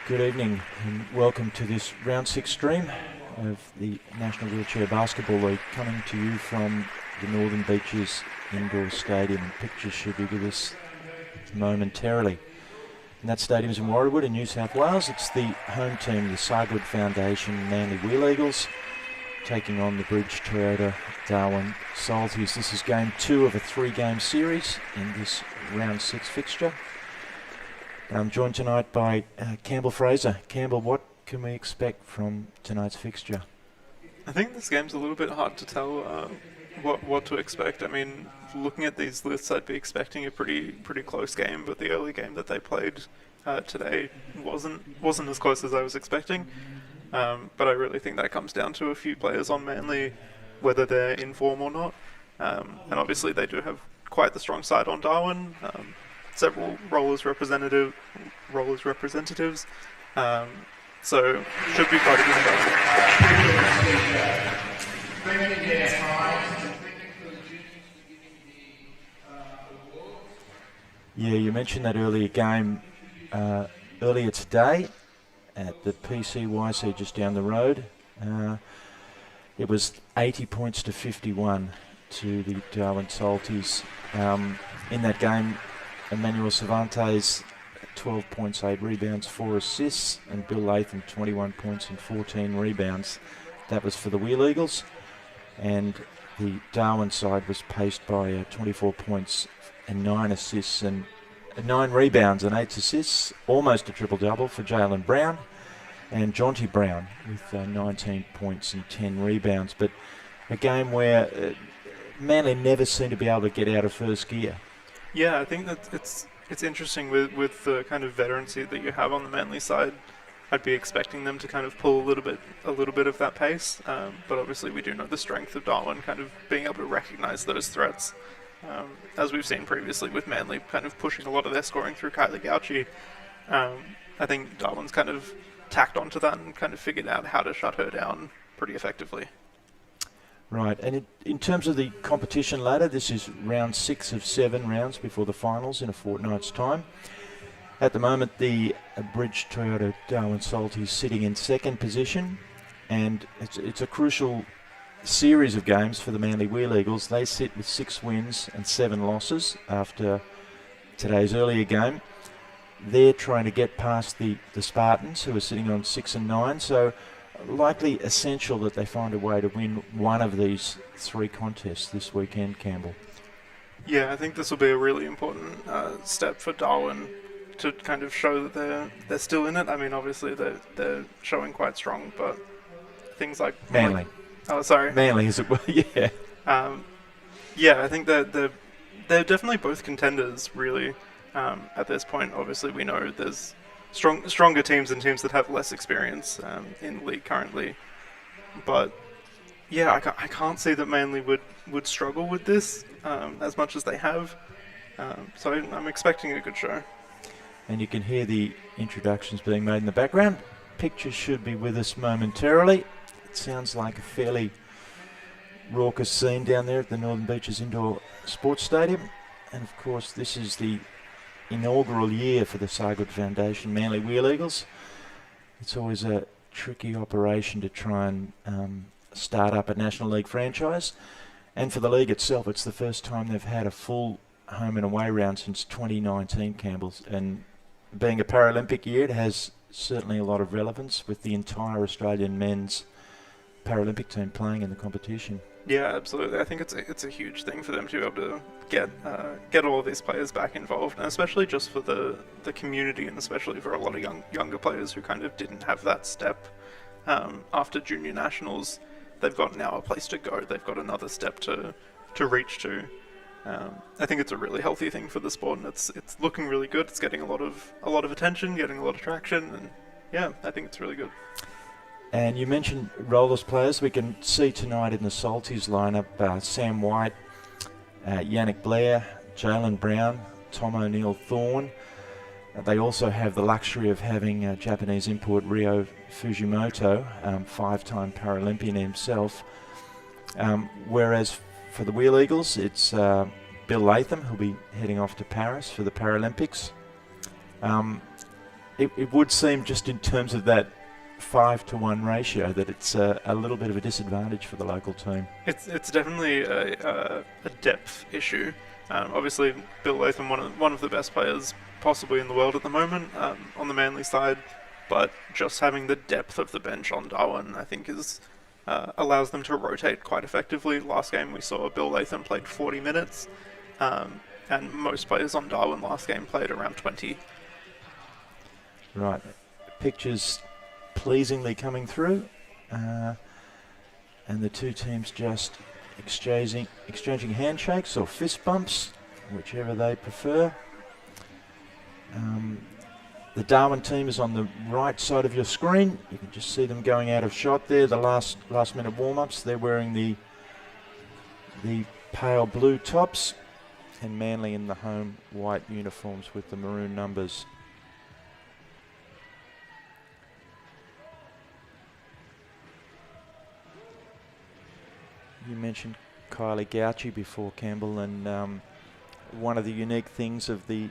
Good evening and welcome to this round 6 stream of the National Wheelchair Basketball League, coming to you from the Northern Beaches Indoor Stadium. Pictures should be with us momentarily. And that stadium is in Warriewood in New South Wales. It's the home team, the Sargood Foundation Manly Wheel Eagles, taking on the Bridge Toyota Darwin Salties. This is game 2 of a 3-game series in this round 6 fixture. I'm joined tonight by Campbell Fraser. Campbell, what can we expect from tonight's fixture? I think this game's a little bit hard to tell what to expect. I mean, looking at these lists, I'd be expecting a pretty close game, but the early game that they played today wasn't as close as I was expecting. But I really think that comes down to a few players on Manly, whether they're in form or not. And obviously they do have quite the strong side on Darwin. Several rollers representatives, so should be quite a good game. Yeah, you mentioned that earlier game earlier today at the PCYC just down the road. It was 80 points to 51 to the Darwin Salties. In that game, Emmanuel Cervantes, 12 points, 8 rebounds, 4 assists, and Bill Latham, 21 points and 14 rebounds. That was for the Wheel Eagles. And the Darwin side was paced by 24 points and 9 assists and 9 rebounds and 8 assists, almost a triple-double for Jalen Brown and Jonty Brown with 19 points and 10 rebounds. But a game where Manly never seemed to be able to get out of first gear. Yeah, I think that it's interesting with the kind of veterancy that you have on the Manly side. I'd be expecting them to kind of pull a little bit of that pace, but obviously we do know the strength of Darwin, kind of being able to recognise those threats, as we've seen previously with Manly kind of pushing a lot of their scoring through Kylie Gauchi. I think Darwin's kind of tacked onto that and kind of figured out how to shut her down pretty effectively. Right, and in terms of the competition ladder, this is round 6 of 7 rounds before the finals in a fortnight's time. At the moment, the Bridge Toyota Darwin Salties sitting in second position, and it's a crucial series of games for the Manly Wheel Eagles. They sit with 6 wins and 7 losses after today's earlier game. They're trying to get past the Spartans, who are sitting on 6 and 9, so likely essential that they find a way to win one of these 3 contests this weekend, Campbell. Yeah, I think this will be a really important step for Darwin to kind of show that they're still in it. I mean, obviously they're showing quite strong, but things like Manly. Manly, is it? Well, yeah. Yeah, I think they're definitely both contenders, really. At this point, obviously, we know there's stronger teams and teams that have less experience in the league currently. But yeah, I can't see that Manly would struggle with this as much as they have. So I'm expecting a good show. And you can hear the introductions being made in the background. Pictures should be with us momentarily. It sounds like a fairly raucous scene down there at the Northern Beaches Indoor Sports Stadium. And of course, this is the inaugural year for the Sargood Foundation Manly Wheel Eagles. It's always a tricky operation to try and start up a National League franchise, and for the league itself, it's the first time they've had a full home and away round since 2019, Campbell's, and being a Paralympic year, it has certainly a lot of relevance with the entire Australian men's Paralympic team playing in the competition. Yeah, absolutely. I think it's a huge thing for them to be able to get all of these players back involved, and especially just for the community, and especially for a lot of younger players who kind of didn't have that step after junior nationals. They've got now a place to go. They've got another step to reach to. I think it's a really healthy thing for the sport, and it's looking really good. It's getting a lot of attention, getting a lot of traction, and yeah, I think it's really good. And you mentioned rollers players. We can see tonight in the Salties lineup Sam White, Yannick Blair, Jalen Brown, Tom O'Neill-Thorne. They also have the luxury of having Japanese import Ryo Fujimoto, 5-time Paralympian himself. Whereas for the Wheel Eagles, it's Bill Latham, who'll be heading off to Paris for the Paralympics. it would seem, just in terms of that 5-to-1 ratio, that it's a little bit of a disadvantage for the local team. It's definitely a depth issue. Obviously, Bill Latham, one of the best players possibly in the world at the moment on the Manly side, but just having the depth of the bench on Darwin, I think, is allows them to rotate quite effectively. Last game we saw Bill Latham played 40 minutes, and most players on Darwin last game played around 20. Right, pictures pleasingly coming through, and the two teams just exchanging handshakes or fist bumps, whichever they prefer. The Darwin team is on the right side of your screen. You can just see them going out of shot there. The last minute warm-ups. They're wearing the pale blue tops, and Manly in the home white uniforms with the maroon numbers. You mentioned Kylie Gauchi before, Campbell, and one of the unique things of the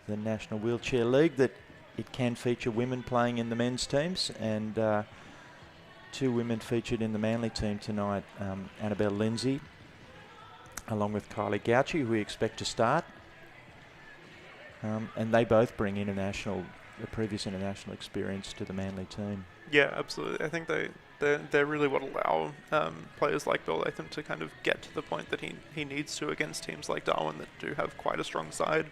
National Wheelchair League, that it can feature women playing in the men's teams, and two women featured in the Manly team tonight, Annabelle Lindsay along with Kylie Gauchi, who we expect to start, and they both bring the previous international experience to the Manly team. Yeah, absolutely. I think they're really what allow players like Bill Latham to kind of get to the point that he needs to against teams like Darwin that do have quite a strong side.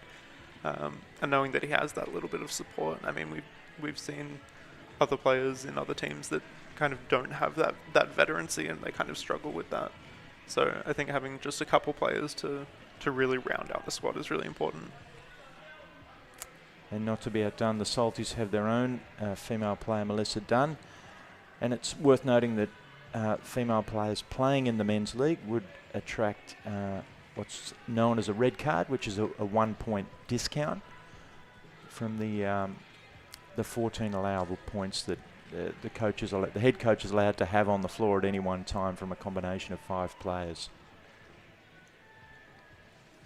And knowing that he has that little bit of support. I mean, we've seen other players in other teams that kind of don't have that veterancy, and they kind of struggle with that. So I think having just a couple players to really round out the squad is really important. And not to be outdone, the Salties have their own female player, Melissa Dunn. And it's worth noting that female players playing in the men's league would attract what's known as a red card, which is a 1-point discount from the 14 allowable points that the head coach is allowed to have on the floor at any one time from a combination of 5 players.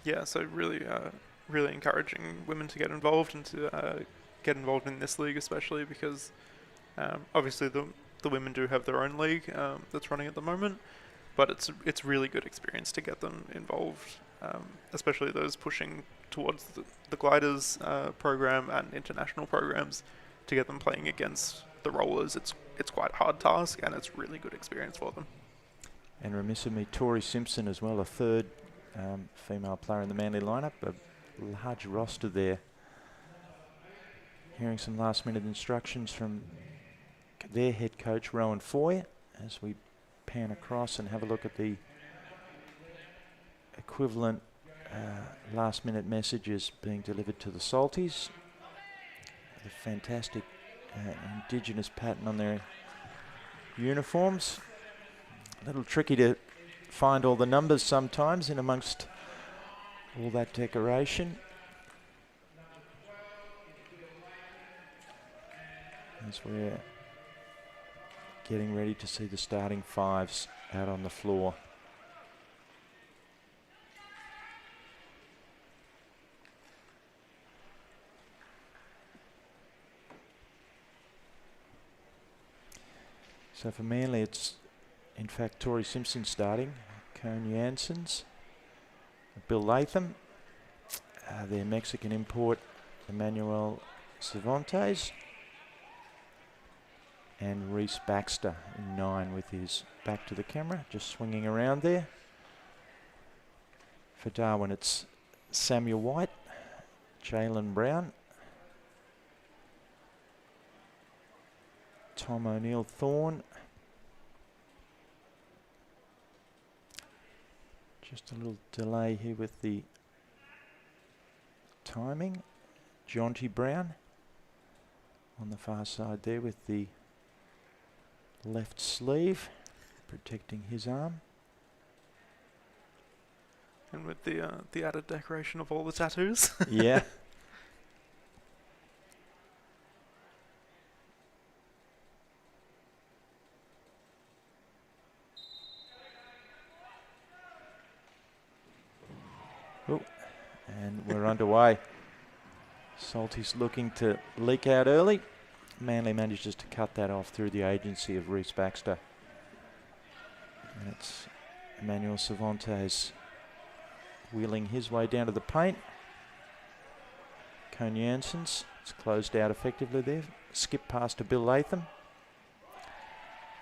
Yeah, so really encouraging women to get involved and to get involved in this league, especially because obviously the women do have their own league that's running at the moment, but it's really good experience to get them involved, especially those pushing towards the gliders program and international programs, to get them playing against the rollers. It's quite a hard task, and it's really good experience for them. And remiss of me, Tori Simpson as well, a third female player in the Manly lineup. A large roster there. Hearing some last minute instructions from their head coach, Rowan Foy, as we pan across and have a look at the equivalent last minute messages being delivered to the Salties. The fantastic Indigenous pattern on their uniforms. A little tricky to find all the numbers sometimes in amongst all that decoration. As we're getting ready to see the starting 5s out on the floor. So for Manly, it's in fact Tori Simpson starting, Cone Janssens, Bill Latham, their Mexican import Emmanuel Cervantes, and Reece Baxter in 9 with his back to the camera, just swinging around there. For Darwin, it's Samuel White, Jalen Brown, Tom O'Neill Thorne, just a little delay here with the timing. Jonty Brown on the far side there with the left sleeve protecting his arm. And with the added decoration of all the tattoos. Yeah. Oh, and we're underway. Salty's looking to leak out early. Manly manages to cut that off through the agency of Reece Baxter. And it's Emmanuel Cervantes wheeling his way down to the paint. Cone Janssens, it's closed out effectively there. Skip pass to Bill Latham.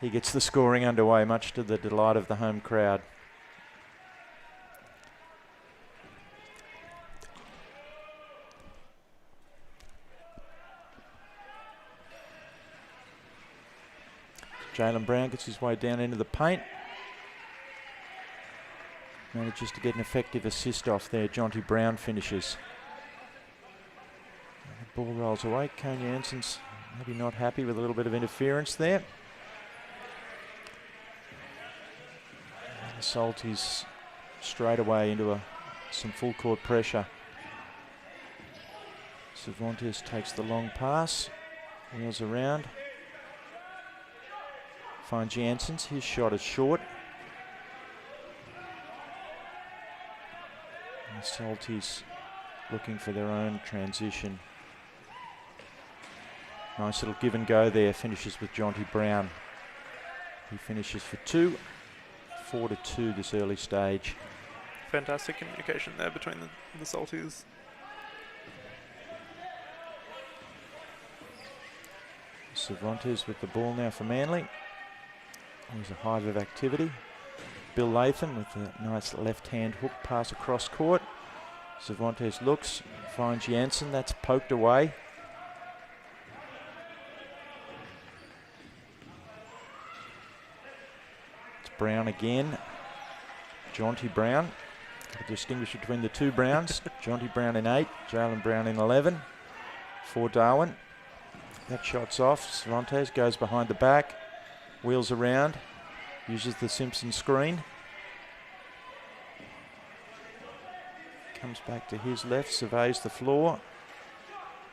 He gets the scoring underway, much to the delight of the home crowd. Jalen Brown gets his way down into the paint. Manages to get an effective assist off there. Jonty Brown finishes. And the ball rolls away. Cone Janssens maybe not happy with a little bit of interference there. And the Salties straight away into some full court pressure. Cervantes takes the long pass. Wheels around. Finds Janssens. His shot is short. And the Salties looking for their own transition. Nice little give and go there. Finishes with Jonty Brown. He finishes for 2. 4-2 this early stage. Fantastic communication there between the Salties. Cervantes with the ball now for Manly. There's a hive of activity. Bill Latham with a nice left-hand hook pass across court. Cervantes looks, finds Janssen. That's poked away. It's Brown again. Jonty Brown. Got to distinguish between the two Browns. Jonty Brown in 8, Jalen Brown in 11 for Darwin. That shot's off. Cervantes goes behind the back. Wheels around, uses the Simpson screen. Comes back to his left, surveys the floor.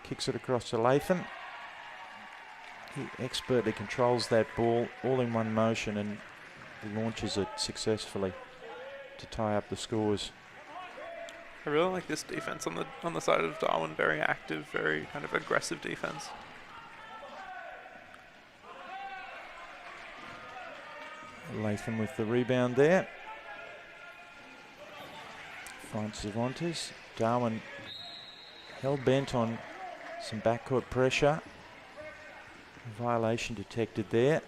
Kicks it across to Latham. He expertly controls that ball all in one motion and launches it successfully to tie up the scores. I really like this defense on the side of Darwin. Very active, very kind of aggressive defense. Latham with the rebound there. Finds Cervantes. Darwin hell-bent on some backcourt pressure. Violation detected there.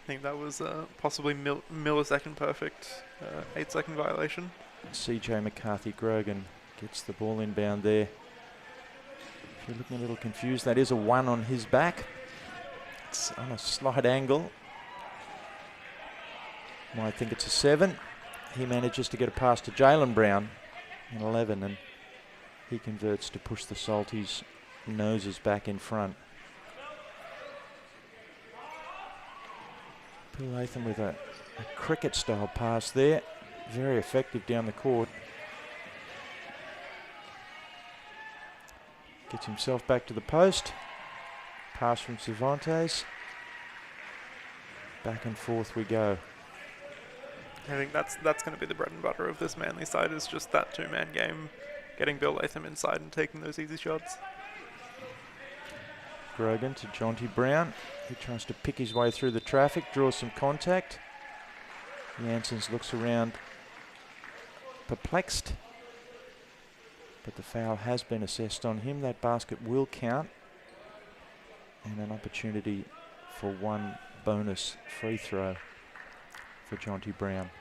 I think that was possibly millisecond perfect 8-second violation. CJ McCarthy-Grogan gets the ball inbound there. If you're looking a little confused, that is a 1 on his back. It's on a slight angle. Might think it's a 7. He manages to get a pass to Jalen Brown in 11, and he converts to push the Salties' noses back in front. Bill Latham with a cricket-style pass there. Very effective down the court. Gets himself back to the post. Pass from Cervantes. Back and forth we go. I think that's going to be the bread and butter of this Manly side, is just that two-man game, getting Bill Latham inside and taking those easy shots. Grogan to Jonty Brown. He tries to pick his way through the traffic, draws some contact. Janssens looks around, perplexed. But the foul has been assessed on him. That basket will count. And an opportunity for one bonus free throw for Jonty Brown.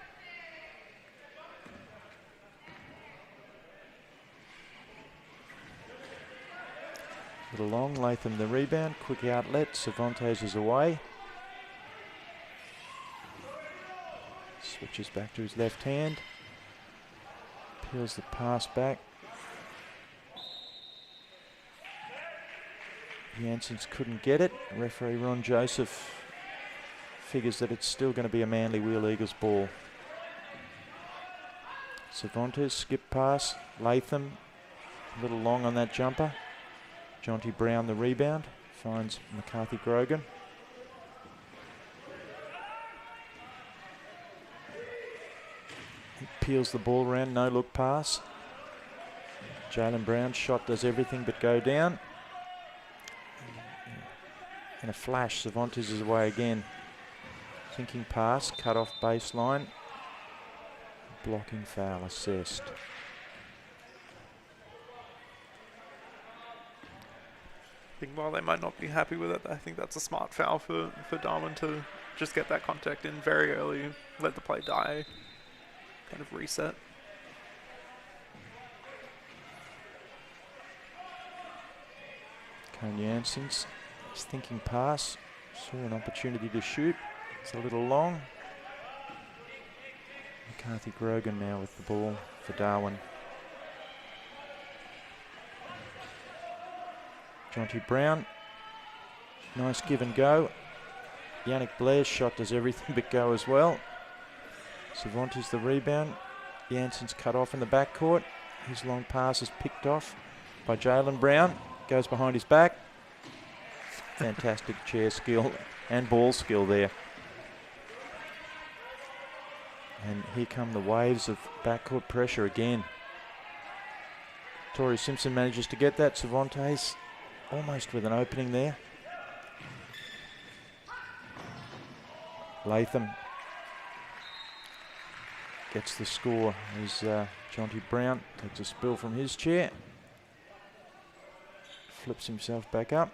Little long, Latham the rebound, quick outlet, Cervantes is away. Switches back to his left hand. Peels the pass back. Janssens couldn't get it. Referee Ron Joseph figures that it's still going to be a Manly Wheel Eagles ball. Cervantes, skip pass. Latham, a little long on that jumper. Jonty Brown the rebound. Finds McCarthy-Grogan. He peels the ball around, no look pass. Jaylen Brown's shot does everything but go down. In a flash, Cervantes is away again. Thinking pass, cut off baseline. Blocking foul assessed. I think while they might not be happy with it, I think that's a smart foul for Darwin to just get that contact in very early, let the play die, kind of reset. Cone Janssens is thinking pass. Saw an opportunity to shoot. It's a little long. McCarthy Grogan now with the ball for Darwin. Jonty Brown. Nice give and go. Yannick Blair's shot does everything but go as well. Cervantes the rebound. Janssens cut off in the backcourt. His long pass is picked off by Jaylen Brown. Goes behind his back. Fantastic chair skill and ball skill there. And here come the waves of backcourt pressure again. Torrey Simpson manages to get that. Cervantes almost with an opening there. Latham gets the score as Jonty Brown takes a spill from his chair. Flips himself back up.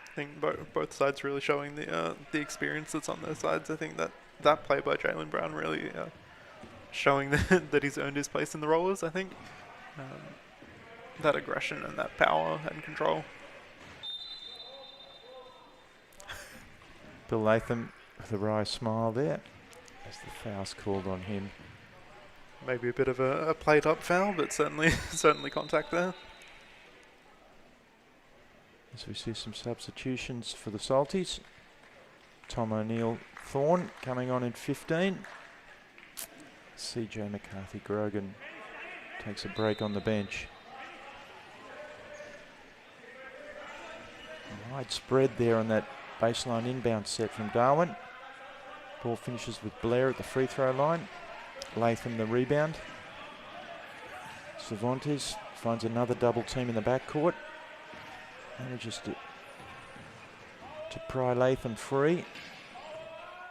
I think both sides really showing the experience that's on their sides. I think that play by Jaylen Brown really showing that he's earned his place in the Rollers, I think. That aggression and that power and control. Bill Latham with a wry smile there as the foul's called on him. Maybe a bit of a played up foul, but certainly contact there. As we see some substitutions for the Salties. Tom O'Neill-Thorne coming on in 15. CJ McCarthy-Grogan takes a break on the bench. Wide spread there on that baseline inbound set from Darwin. Ball finishes with Blair at the free throw line. Latham the rebound. Cervantes finds another double team in the backcourt. Manages to pry Latham free.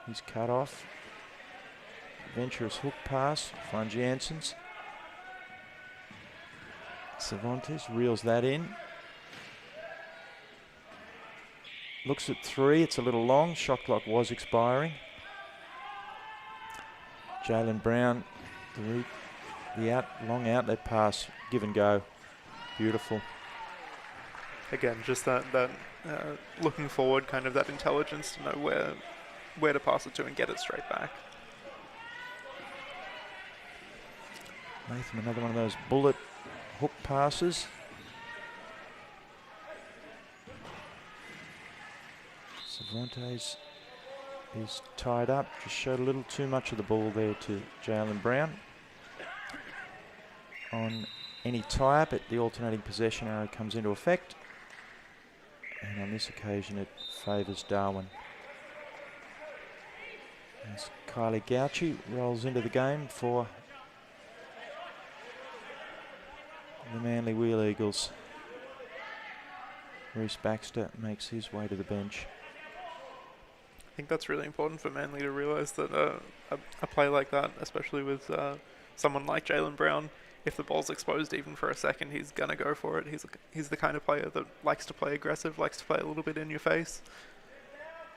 He's cut off. Venturous hook pass, finds Janssens. Cervantes reels that in. Looks at three, it's a little long. Shot clock was expiring. Jaylen Brown, the long outlet pass, give and go. Beautiful. Again, just that looking forward, kind of that intelligence to know where to pass it to and get it straight back. Latham, another one of those bullet hook passes. Cervantes is tied up. Just showed a little too much of the ball there to Jaylen Brown. On any tie-up, the alternating possession arrow comes into effect. And on this occasion, it favours Darwin. As Kylie Gauchi rolls into the game for the Manly Wheel Eagles. Reece Baxter makes his way to the bench. I think that's really important for Manly to realise that a play like that, especially with someone like Jaylen Brown, if the ball's exposed even for a second, he's going to go for it. He's the kind of player that likes to play aggressive, likes to play a little bit in your face.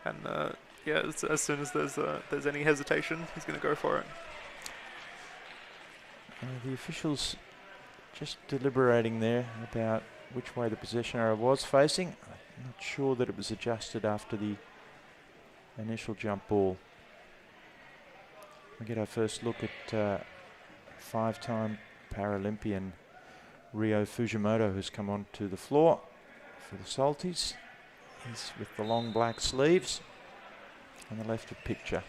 And as soon as there's any hesitation, he's going to go for it. The officials just deliberating there about which way the possession arrow was facing. I'm not sure that it was adjusted after the initial jump ball. We get our first look at five-time Paralympian Rio Fujimoto, who's come onto the floor for the Salties. He's with the long black sleeves on the left of picture.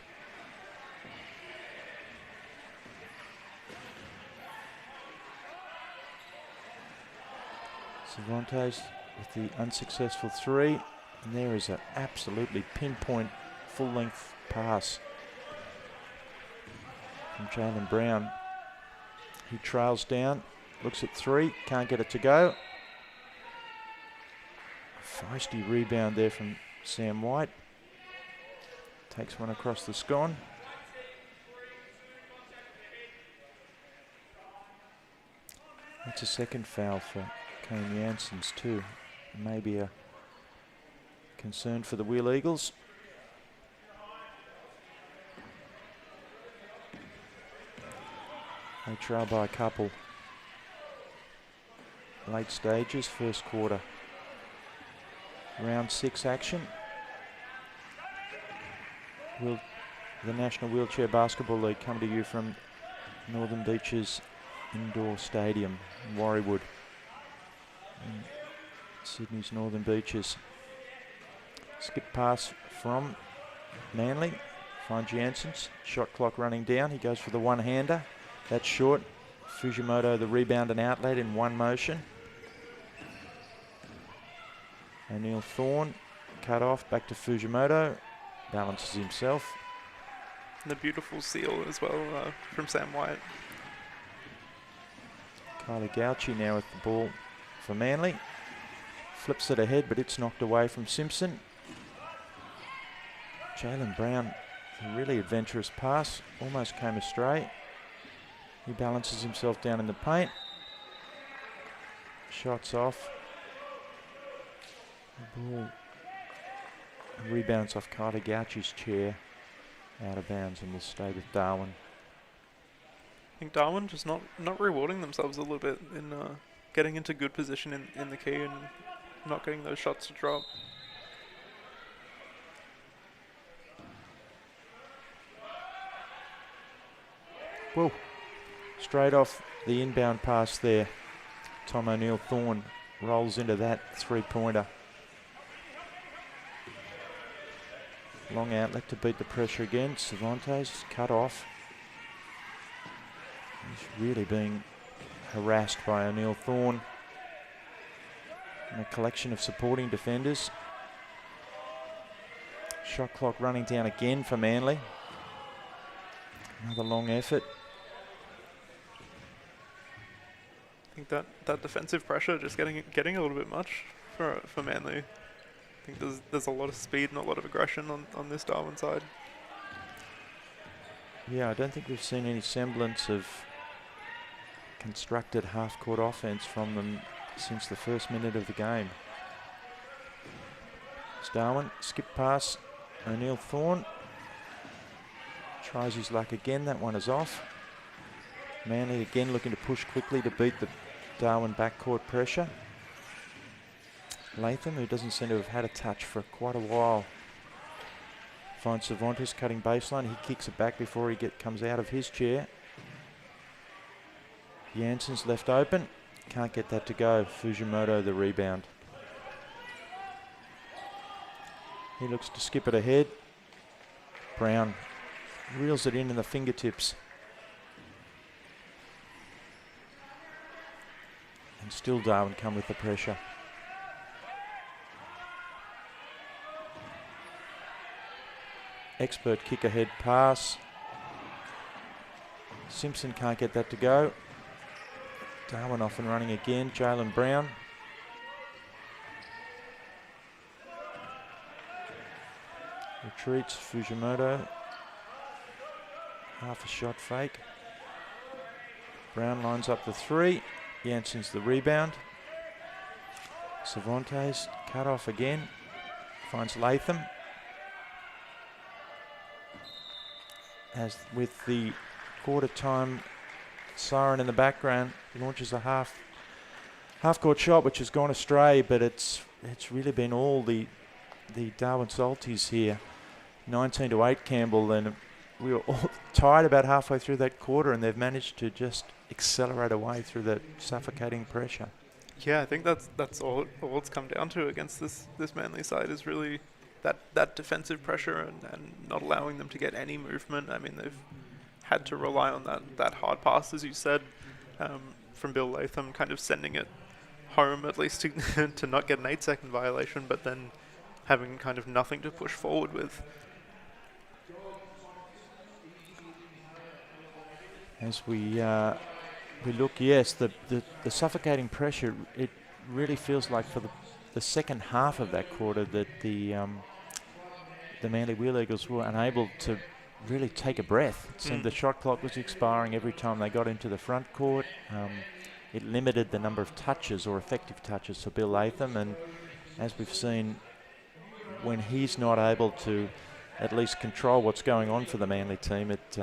Cervantes with the unsuccessful three, and there is an absolutely pinpoint full-length pass from Jalen Brown. He trails down, looks at 3, can't get it to go. Feisty rebound there from Sam White. Takes one across the scone. That's a second foul for Kane Janssens too. Maybe a concern for the Wheel Eagles. They trail by a couple. Late stages, first quarter. Round 6 action. The National Wheelchair Basketball League come to you from Northern Beaches Indoor Stadium in Warriewood, in Sydney's Northern Beaches. Skip pass from Manly, finds Janssens. Shot clock running down. He goes for the one-hander. That's short. Fujimoto the rebound and outlet in one motion. O'Neill Thorne cut off, back to Fujimoto. Balances himself. And the beautiful seal as well from Sam White. Kylie Gauchi now with the ball for Manly. Flips it ahead, but it's knocked away from Simpson. Jalen Brown, a really adventurous pass, almost came astray. He balances himself down in the paint. Shots off. The ball rebounds off Kylie Gauchi's chair. Out of bounds and will stay with Darwin. I think Darwin just not rewarding themselves a little bit in getting into good position in the key and not getting those shots to drop. Whoa. Straight off the inbound pass there. Tom O'Neill Thorne rolls into that 3-pointer. Long outlet to beat the pressure again. Cervantes cut off. He's really being harassed by O'Neill Thorne and a collection of supporting defenders. Shot clock running down again for Manly. Another long effort. I think that defensive pressure just getting a little bit much for Manly. I think there's a lot of speed and a lot of aggression on this Darwin side. Yeah, I don't think we've seen any semblance of constructed half-court offense from them since the first minute of the game. It's Darwin, skip pass, O'Neill Thorne. Tries his luck again, that one is off. Manly again looking to push quickly to beat the Darwin backcourt pressure. Latham, who doesn't seem to have had a touch for quite a while, finds Cervantes cutting baseline. He kicks it back before he comes out of his chair. Janssens left open. Can't get that to go. Fujimoto the rebound. He looks to skip it ahead. Brown reels it in the fingertips. And still Darwin come with the pressure. Expert kick ahead pass. Simpson can't get that to go. Darwin off and running again. Jalen Brown. Retreats Fujimoto. Half a shot fake. Brown lines up the 3. Janssens the rebound. Cervantes cut off again. Finds Latham. As with the quarter time siren in the background, launches a half-court shot which has gone astray, but it's really been all the Darwin Salties here. 19-8 Campbell, and we were all tired about halfway through that quarter, and they've managed to just accelerate away through that suffocating pressure. Yeah, I think that's all it's come down to against this Manly side is really that defensive pressure and not allowing them to get any movement. I mean, they've had to rely on that hard pass, as you said, from Bill Latham, kind of sending it home at least to not get an 8-second violation, but then having kind of nothing to push forward with. As we look, yes, the suffocating pressure, it really feels like for the second half of that quarter that the Manly Wheel Eagles were unable to really take a breath. It seemed the shot clock was expiring every time they got into the front court. It limited the number of touches or effective touches for Bill Latham, and as we've seen, when he's not able to at least control what's going on for the Manly team, it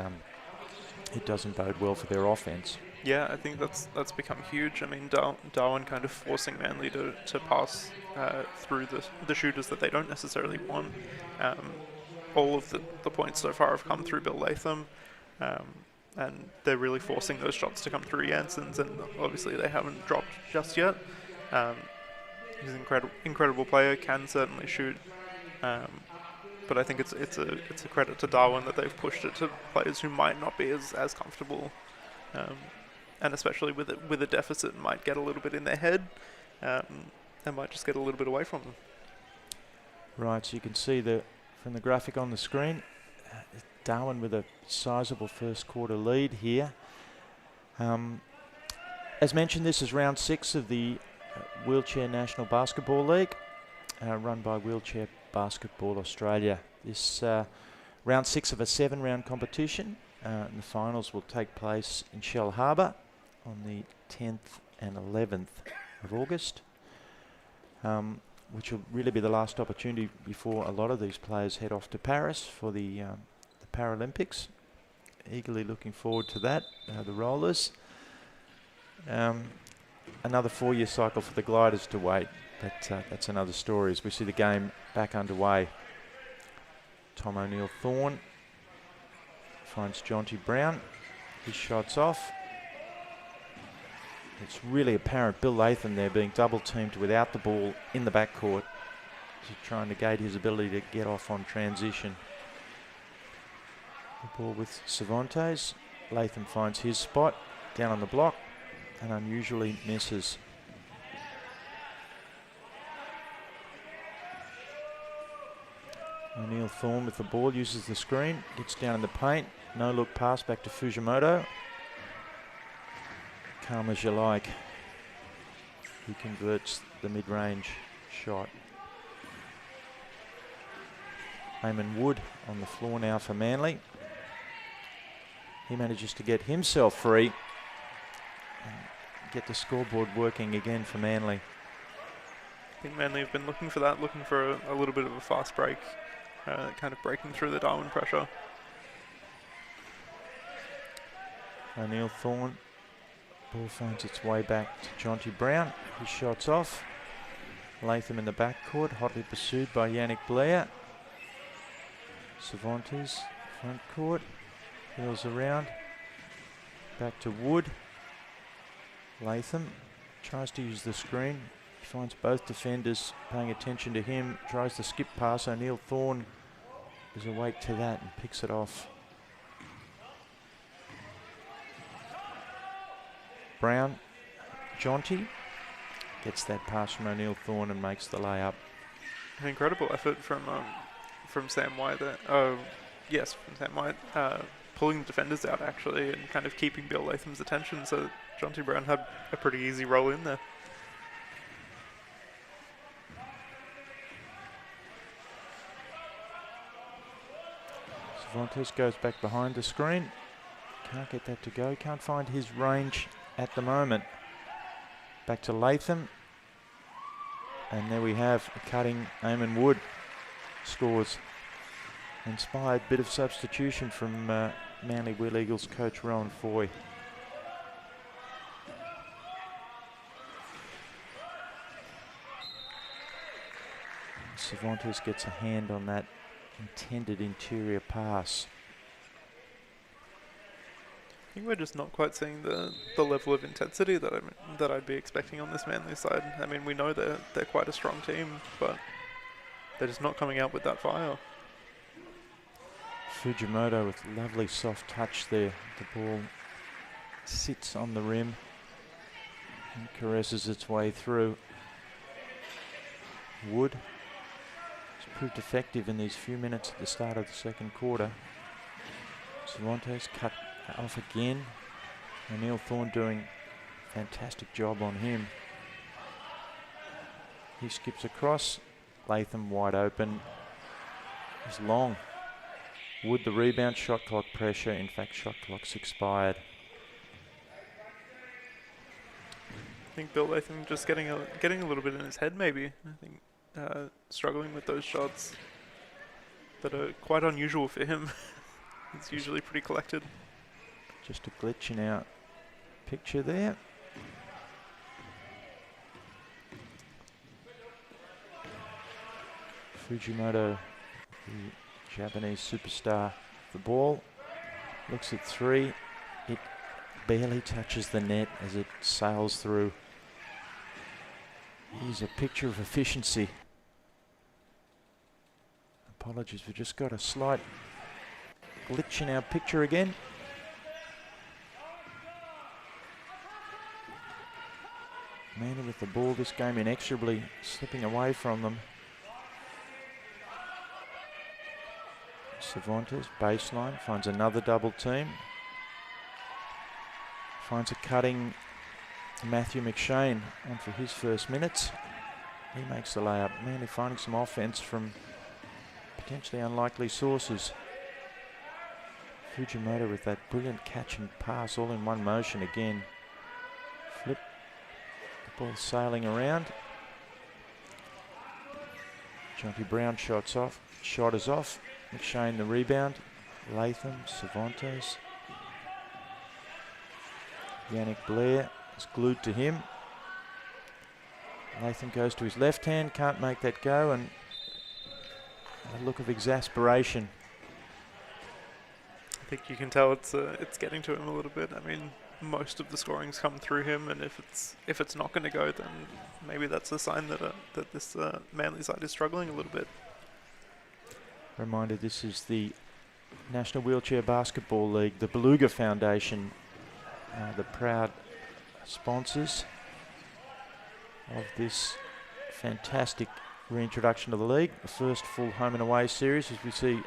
doesn't bode well for their offense. Yeah, I think that's become huge. I mean, Darwin kind of forcing Manly to pass through the shooters that they don't necessarily want. All of the points so far have come through Bill Latham, and they're really forcing those shots to come through Janssens, and obviously they haven't dropped just yet. He's an incredible player, can certainly shoot, but I think it's a credit to Darwin that they've pushed it to players who might not be as comfortable. And especially with a deficit, might get a little bit in their head, and might just get a little bit away from them. Right, so you can see from the graphic on the screen, Darwin with a sizable first quarter lead here. As mentioned, this is round 6 of the Wheelchair National Basketball League, run by Wheelchair Basketball Australia. This round 6 of a 7-round competition, and the finals will take place in Shell Harbour on the 10th and 11th of August, which will really be the last opportunity before a lot of these players head off to Paris for the Paralympics. Eagerly looking forward to that, the rollers. Another 4-year cycle for the gliders to wait, but that's another story as we see the game back underway. Tom O'Neill-Thorne finds Jonty Brown. His shot's off. It's really apparent Bill Latham there being double teamed without the ball in the backcourt to try and negate his ability to get off on transition. The ball with Cervantes. Latham finds his spot down on the block and unusually misses. O'Neill-Thorne with the ball, uses the screen, gets down in the paint. No look pass back to Fujimoto. Calm as you like. He converts the mid-range shot. Eamon Wood on the floor now for Manly. He manages to get himself free and get the scoreboard working again for Manly. I think Manly have been looking for that, looking for a little bit of a fast break, kind of breaking through the Darwin pressure. O'Neill-Thorne. Ball finds its way back to Jonty Brown. His shot's off. Latham in the backcourt, hotly pursued by Yannick Blair. Cervantes, front court, wheels around. Back to Wood. Latham tries to use the screen. He finds both defenders paying attention to him. Tries to skip pass. O'Neill-Thorne is awake to that and picks it off. Brown, Jonty gets that pass from O'Neill-Thorne and makes the layup. An incredible effort from Sam White there. Yes, from Sam White, pulling the defenders out actually and kind of keeping Bill Latham's attention, so Jonty Brown had a pretty easy roll in there. Cervantes goes back behind the screen. Can't get that to go. Can't find his range at the moment. Back to Latham. And there we have a cutting Eamon Wood. Scores. Inspired bit of substitution from Manly Wheel Eagles coach Rowan Foy. Cervantes gets a hand on that intended interior pass. I think we're just not quite seeing the level of intensity that I'd be expecting on this Manly side. I mean, we know they're quite a strong team, but they're just not coming out with that fire. Fujimoto with lovely soft touch there. The ball sits on the rim and caresses its way through. Wood has proved effective in these few minutes at the start of the second quarter. Cervantes cut off again. O'Neill Thorne doing a fantastic job on him. He skips across. Latham wide open. He's long. Wood the rebound, shot clock pressure. In fact, shot clock's expired. I think Bill Latham just getting a little bit in his head, maybe. I think struggling with those shots that are quite unusual for him. He's usually pretty collected. Just a glitch in our picture there. Fujimoto, the Japanese superstar, the ball looks at three. It barely touches the net as it sails through. Here's a picture of efficiency. Apologies, we've just got a slight glitch in our picture again. Manly with the ball this game, inexorably slipping away from them. Cervantes, baseline, finds another double team. Finds a cutting Matthew McShane on for his first minutes. He makes the layup. Manly finding some offense from potentially unlikely sources. Fujimoto with that brilliant catch and pass all in one motion again. Flip. The ball sailing around. Jonty Brown shots off. Shot is off. McShane the rebound. Latham, Cervantes. Yannick Blair is glued to him. Latham goes to his left hand, can't make that go, and a look of exasperation. I think you can tell it's getting to him a little bit. I mean, most of the scoring's come through him, and if it's not going to go, then maybe that's a sign that this Manly side is struggling a little bit. Reminder, this is the National Wheelchair Basketball League, the Beluga Foundation, the proud sponsors of this fantastic reintroduction to the league. The first full home and away series as we see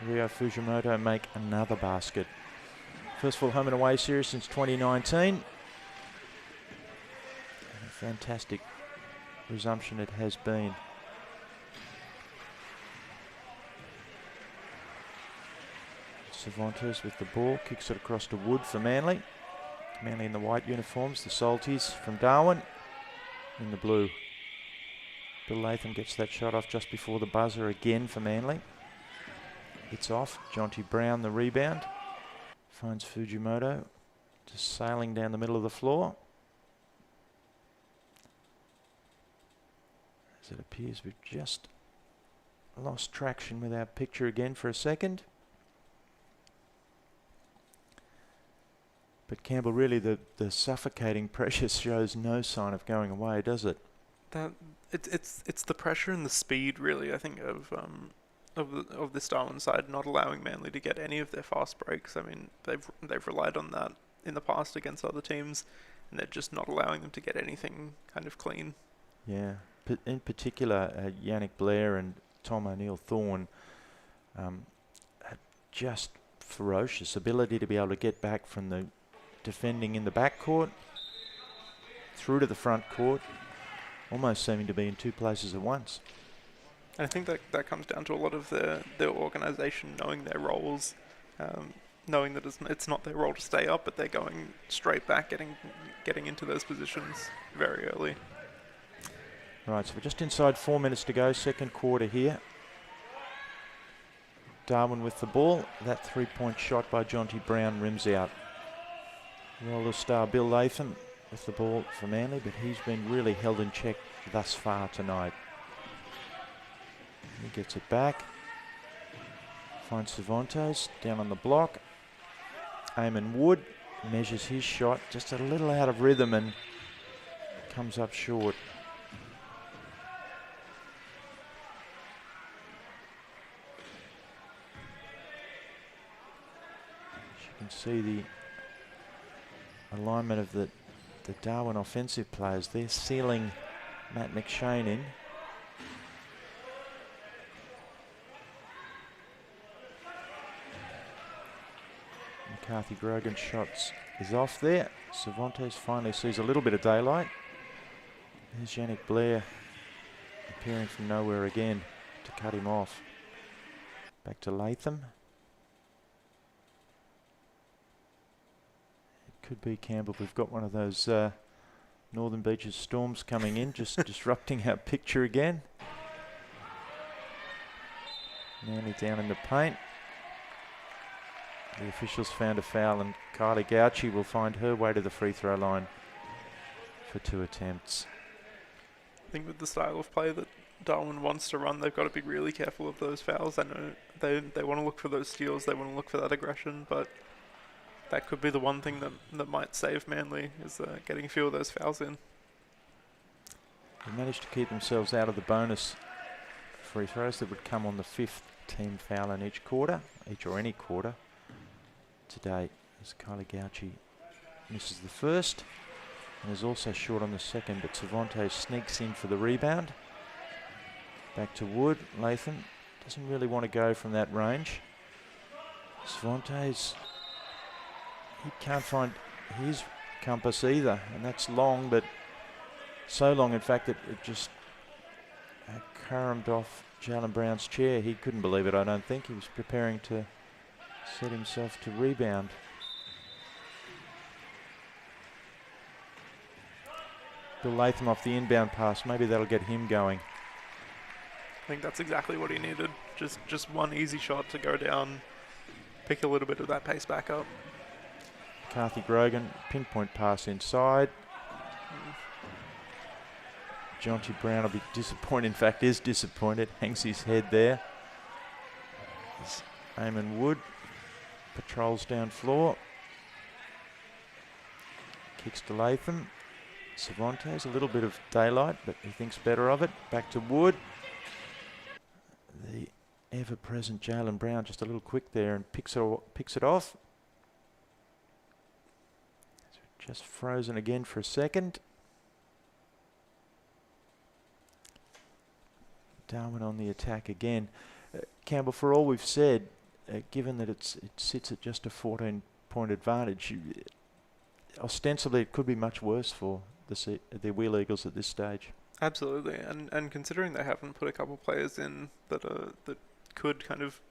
Rio Fujimoto make another basket. First full home and away series since 2019. And a fantastic resumption it has been. Cervantes with the ball, kicks it across to Wood for Manly. Manly in the white uniforms, the Salties from Darwin in the blue. Bill Latham gets that shot off just before the buzzer again for Manly. It's off. Jonty Brown the rebound. Finds Fujimoto just sailing down the middle of the floor. As it appears we've just lost traction with our picture again for a second. But Campbell, really the suffocating pressure shows no sign of going away, does it? It's the pressure and the speed, really, I think, of this Darwin side not allowing Manly to get any of their fast breaks. I mean, they've relied on that in the past against other teams, and they're just not allowing them to get anything kind of clean. Yeah, in particular, Yannick Blair and Tom O'Neill Thorne had just ferocious ability to be able to get back from the defending in the backcourt through to the front court, almost seeming to be in two places at once. And I think that comes down to a lot of their organisation knowing their roles, knowing that it's not their role to stay up, but they're going straight back, getting into those positions very early. Right, so we're just inside 4 minutes to go, second quarter here. Darwin with the ball. That three-point shot by Jonty Brown rims out. Roller star Bill Latham with the ball for Manly, but he's been really held in check thus far tonight. He gets it back. Finds Cervantes down on the block. Eamon Wood measures his shot just a little out of rhythm and comes up short. As you can see the alignment of the Darwin offensive players. They're sealing Matt McShane in. Kathy Grogan's shots is off there. Cervantes finally sees a little bit of daylight. There's Yannick Blair appearing from nowhere again to cut him off. Back to Latham. It could be Campbell. We've got one of those Northern Beaches storms coming in, just disrupting our picture again. Manly down in the paint. The officials found a foul, and Kylie Gauchi will find her way to the free throw line for 2 attempts. I think with the style of play that Darwin wants to run, they've got to be really careful of those fouls. I know they want to look for those steals, they want to look for that aggression, but that could be the one thing that might save Manly, is getting a few of those fouls in. They managed to keep themselves out of the bonus free throws that would come on the 5th team foul in each quarter, each or any quarter. Today, as Kylie Gauchi misses the first and is also short on the second, but Cervantes sneaks in for the rebound. Back to Wood. Latham doesn't really want to go from that range. Cervantes, he can't find his compass either, and that's long, but so long in fact that it just caromed off Jalen Brown's chair. He couldn't believe it, I don't think. He was preparing to set himself to rebound. Bill Latham off the inbound pass. Maybe that'll get him going. I think that's exactly what he needed. Just one easy shot to go down, pick a little bit of that pace back up. Kathy Grogan, pinpoint pass inside. Jonty Brown will be disappointed, in fact is disappointed, hangs his head there. It's Eamon Wood patrols down floor. Kicks to Latham. Cervantes, a little bit of daylight, but he thinks better of it. Back to Wood. The ever-present Jalen Brown just a little quick there and picks it off. Just frozen again for a second. Darwin on the attack again. Campbell, for all we've said, given that it sits at just a 14-point advantage, ostensibly it could be much worse for the Wheel Eagles at this stage. Absolutely, and considering they haven't put a couple players in that could kind of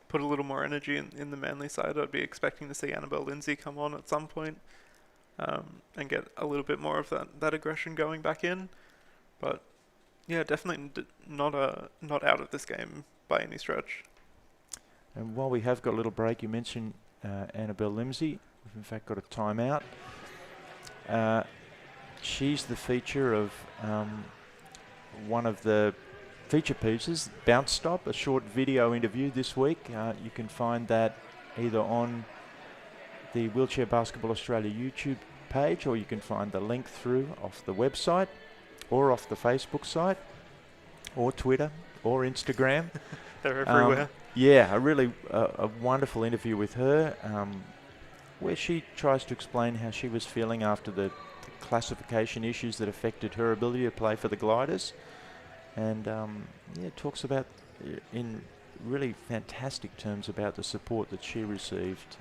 put a little more energy in the Manly side, I'd be expecting to see Annabelle Lindsay come on at some point and get a little bit more of that aggression going back in. But yeah, definitely not out of this game by any stretch. And while we have got a little break, you mentioned Annabelle Lindsay. We've in fact got a timeout. She's the feature of one of the feature pieces, Bounce Stop, a short video interview this week. You can find that either on the Wheelchair Basketball Australia YouTube page, or you can find the link through off the website, or off the Facebook site, or Twitter, or Instagram. They're everywhere. Yeah, a wonderful interview with her, where she tries to explain how she was feeling after the classification issues that affected her ability to play for the Gliders, and talks about in really fantastic terms about the support that she received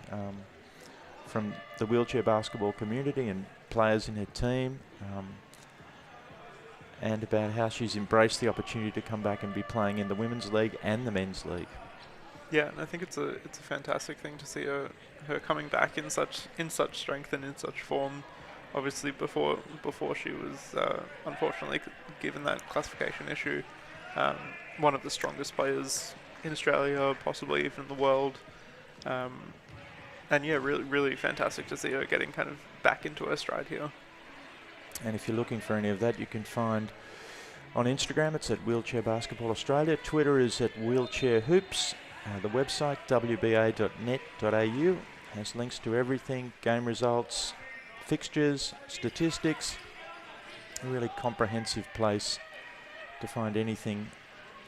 from the wheelchair basketball community and players in her team, and about how she's embraced the opportunity to come back and be playing in the Women's League and the Men's League. Yeah, and I think it's a fantastic thing to see her coming back in such strength and in such form. Obviously, before she was unfortunately given that classification issue, one of the strongest players in Australia, possibly even the world. And yeah, really fantastic to see her getting kind of back into her stride here. And if you're looking for any of that, you can find on Instagram, it's at Wheelchair Basketball Australia. Twitter is at Wheelchair Hoops. The website, wba.net.au, has links to everything, game results, fixtures, statistics. A really comprehensive place to find anything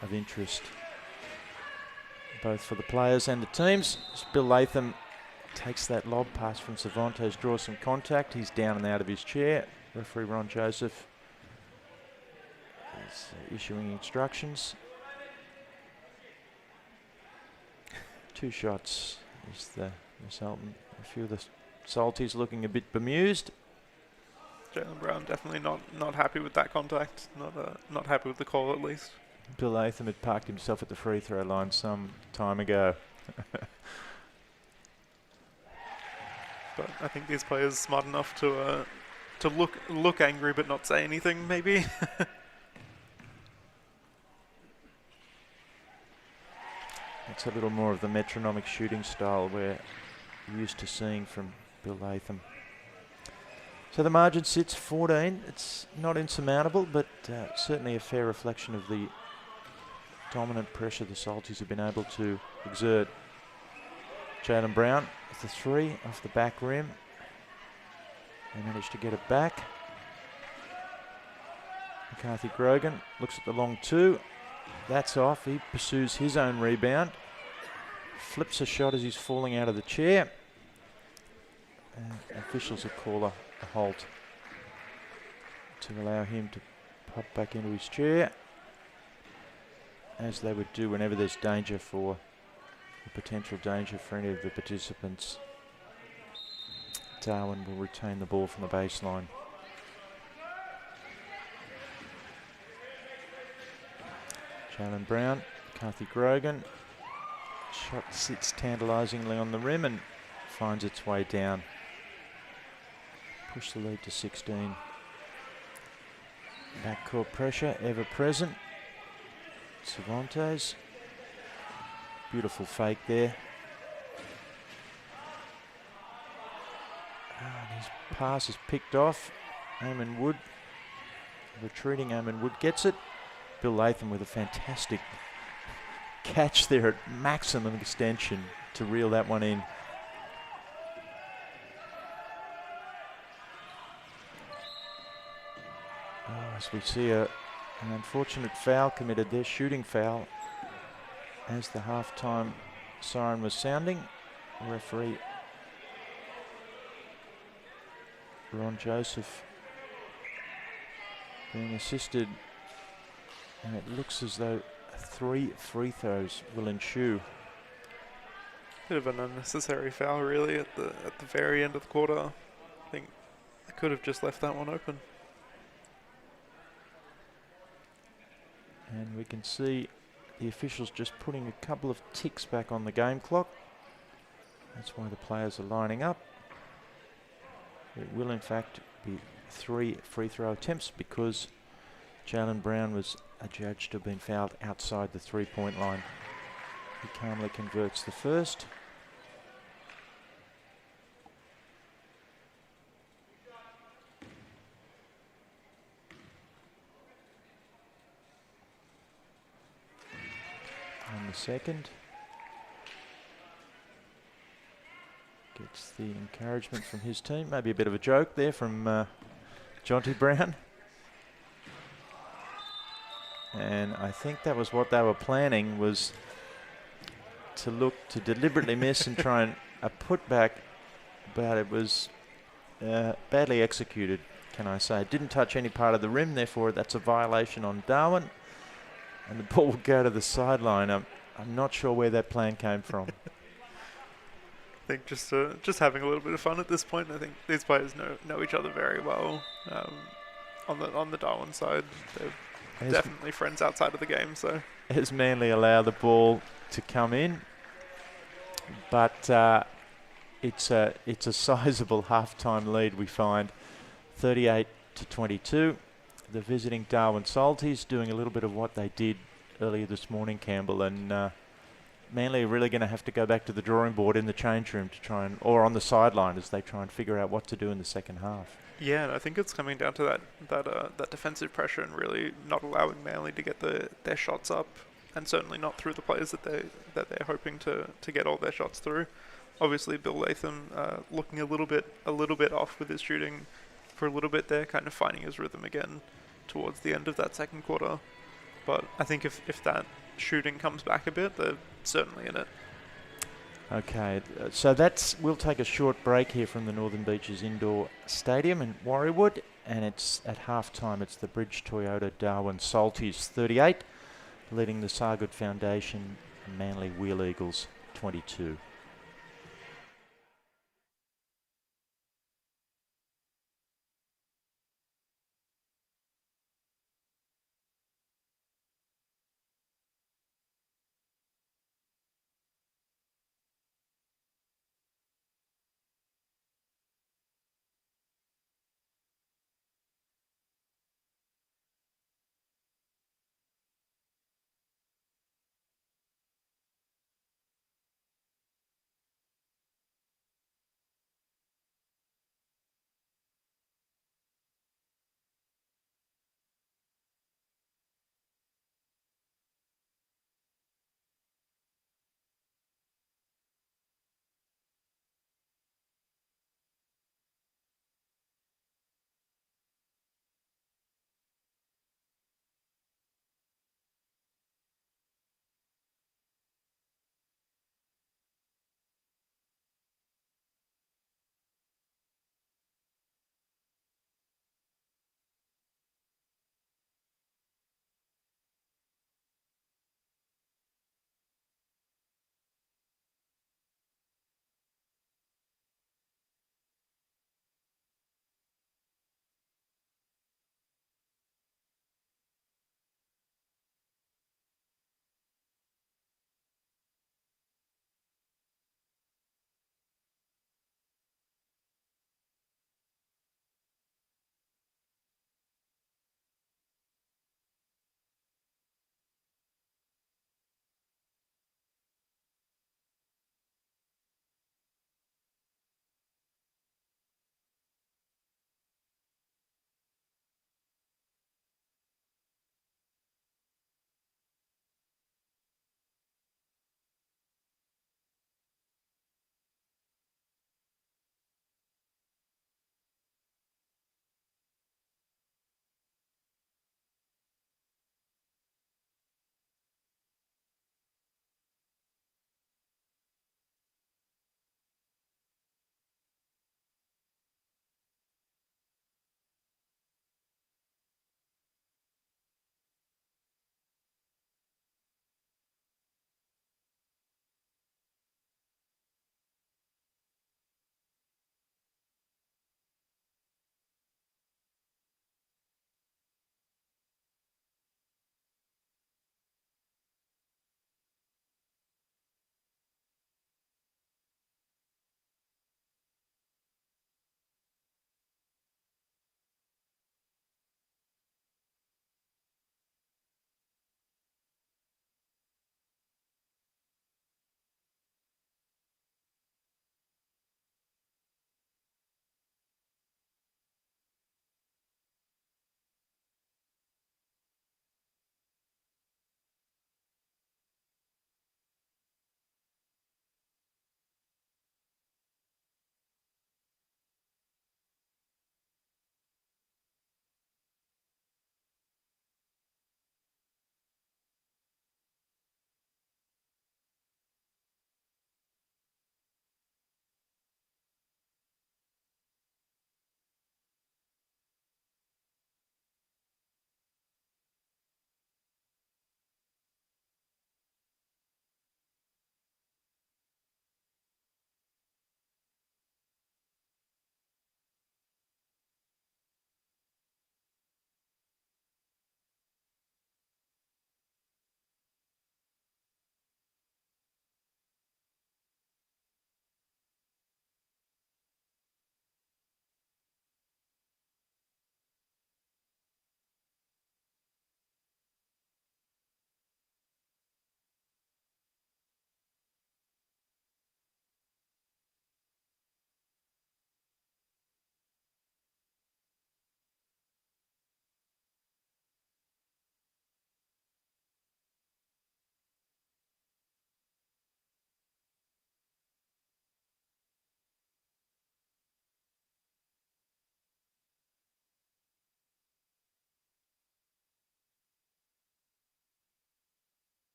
of interest, both for the players and the teams. As Bill Latham takes that lob pass from Cervantes, draws some contact. He's down and out of his chair. Referee Ron Joseph is issuing instructions. 2 shots is the resulting a few of the Salties looking a bit bemused. Jalen Brown definitely not happy with that contact. Not happy with the call, at least. Bill Latham had parked himself at the free throw line some time ago. But I think these players smart enough to look angry but not say anything, maybe. It's a little more of the metronomic shooting style we're used to seeing from Bill Latham. So the margin sits 14. It's not insurmountable, but certainly a fair reflection of the dominant pressure the Salties have been able to exert. Jalen Brown with the three off the back rim. They managed to get it back. McCarthy Grogan looks at the long two. That's off. He pursues his own rebound. Flips a shot as he's falling out of the chair. And officials will call a halt to allow him to pop back into his chair, as they would do whenever there's danger for, potential danger for any of the participants. Darwin will retain the ball from the baseline. Jalen Brown, McCarthy Grogan. Shot sits tantalisingly on the rim and finds its way down. Push the lead to 16. Backcourt pressure, ever present. Cervantes. Beautiful fake there. And his pass is picked off. Eamon Wood, retreating Eamon Wood gets it. Bill Latham with a fantastic catch there at maximum extension to reel that one in. As we see an unfortunate foul committed there, shooting foul, as the half-time siren was sounding. Referee Ron Joseph being assisted, and it looks as though 3 free throws will ensue. Bit of an unnecessary foul, really, at the very end of the quarter. I think they could have just left that one open. And we can see the officials just putting a couple of ticks back on the game clock. That's why the players are lining up. It will in fact be 3 free throw attempts, because Jalen Brown was adjudged to have been fouled outside the 3-point line. He calmly converts the first. And the second. Gets the encouragement from his team. Maybe a bit of a joke there from Jonty Brown. And I think that was what they were planning, was to look to deliberately miss and try and a putback, but it was badly executed, can I say. It didn't touch any part of the rim, therefore that's a violation on Darwin. And the ball will go to the sideline. I'm not sure where that plan came from. I think just having a little bit of fun at this point. I think these players know each other very well. On the Darwin side, they're definitely friends outside of the game. So as Manly allow the ball to come in, but it's a sizable half-time lead. We find 38-22. The visiting Darwin Salties doing a little bit of what they did earlier this morning, Campbell, and Manly are really going to have to go back to the drawing board in the change room to try and, or on the sideline as they try and figure out what to do in the second half. Yeah, and I think it's coming down to that defensive pressure and really not allowing Manly to get their shots up, and certainly not through the players that they're hoping to get all their shots through. Obviously, Bill Latham looking a little bit off with his shooting for a little bit there, kind of finding his rhythm again towards the end of that second quarter. But I think if that shooting comes back a bit, they're certainly in it. Okay, so we'll take a short break here from the Northern Beaches Indoor Stadium in Warriewood, and it's at half-time. It's the Bridge Toyota Darwin Salties 38, leading the Sargood Foundation Manly Wheel Eagles 22.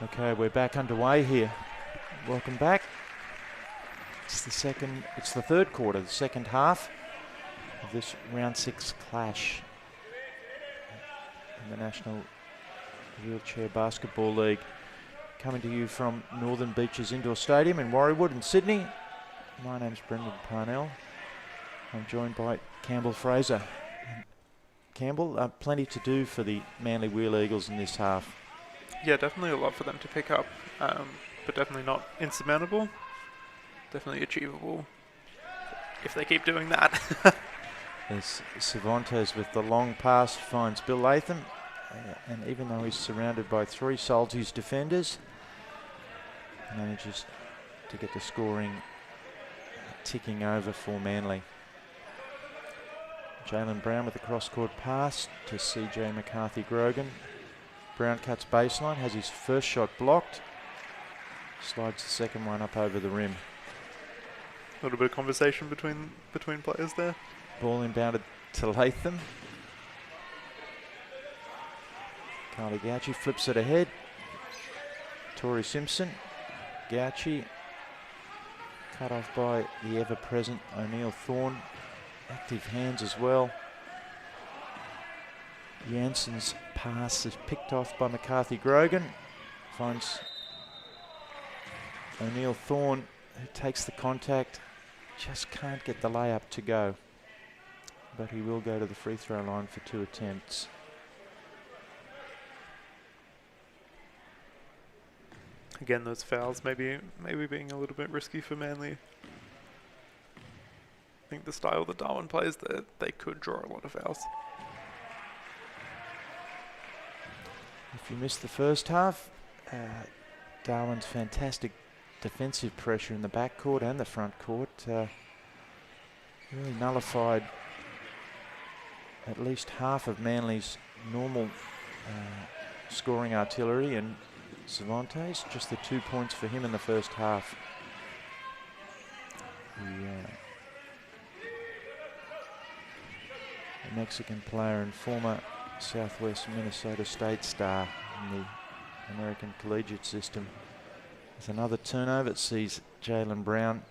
Okay, we're back underway here. Welcome back. It's the third quarter, the second half of this round 6 clash in the National Wheelchair Basketball League. Coming to you from Northern Beaches Indoor Stadium in Warriewood in Sydney. My name's Brendan Parnell. I'm joined by Campbell Fraser. Campbell, plenty to do for the Manly Wheel Eagles in this half. Yeah, definitely a lot for them to pick up, but definitely not insurmountable. Definitely achievable if they keep doing that. As Cervantes with the long pass finds Bill Latham, and even though he's surrounded by 3 Salties defenders, manages to get the scoring ticking over for Manly. Jalen Brown with a cross-court pass to CJ McCarthy-Grogan. Brown cuts baseline, has his first shot blocked, slides the second one up over the rim. A little bit of conversation between players there. Ball inbounded to Latham. Carly Gauci flips it ahead. Tori Simpson. Gauci cut off by the ever-present O'Neill Thorne. Active hands as well. Jansen's pass is picked off by McCarthy-Grogan. Finds O'Neill Thorne, who takes the contact. Just can't get the layup to go. But he will go to the free throw line for 2 attempts. Again, those fouls maybe being a little bit risky for Manly. I think the style that Darwin plays, they could draw a lot of fouls. If you missed the first half, Darwin's fantastic defensive pressure in the backcourt and the front court really nullified at least half of Manly's normal scoring artillery, and Cervantes, just the 2 points for him in the first half. The Mexican player and former Southwest Minnesota State star in the American collegiate system. There's another turnover. It sees Jalen Brown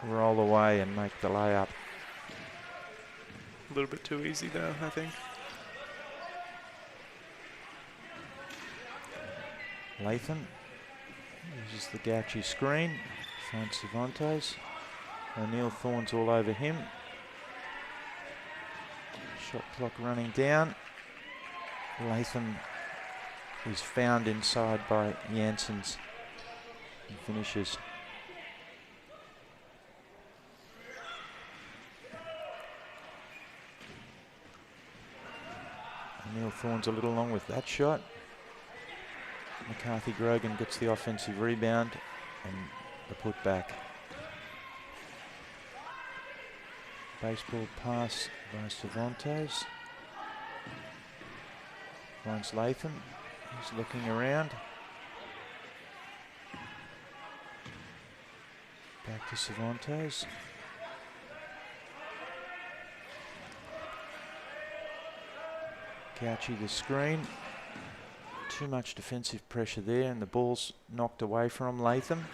roll away and make the layup. A little bit too easy there, I think. Latham uses the Gauci screen, finds Cervantes. O'Neill Thorne's all over him. Shot clock running down. Latham is found inside by Janssens and finishes. O'Neill Thorne's a little long with that shot. McCarthy-Grogan gets the offensive rebound and the putback. Baseball pass by Cervantes. Finds Latham. He's looking around. Back to Cervantes. Gauci the screen. Too much defensive pressure there, and the ball's knocked away from Latham.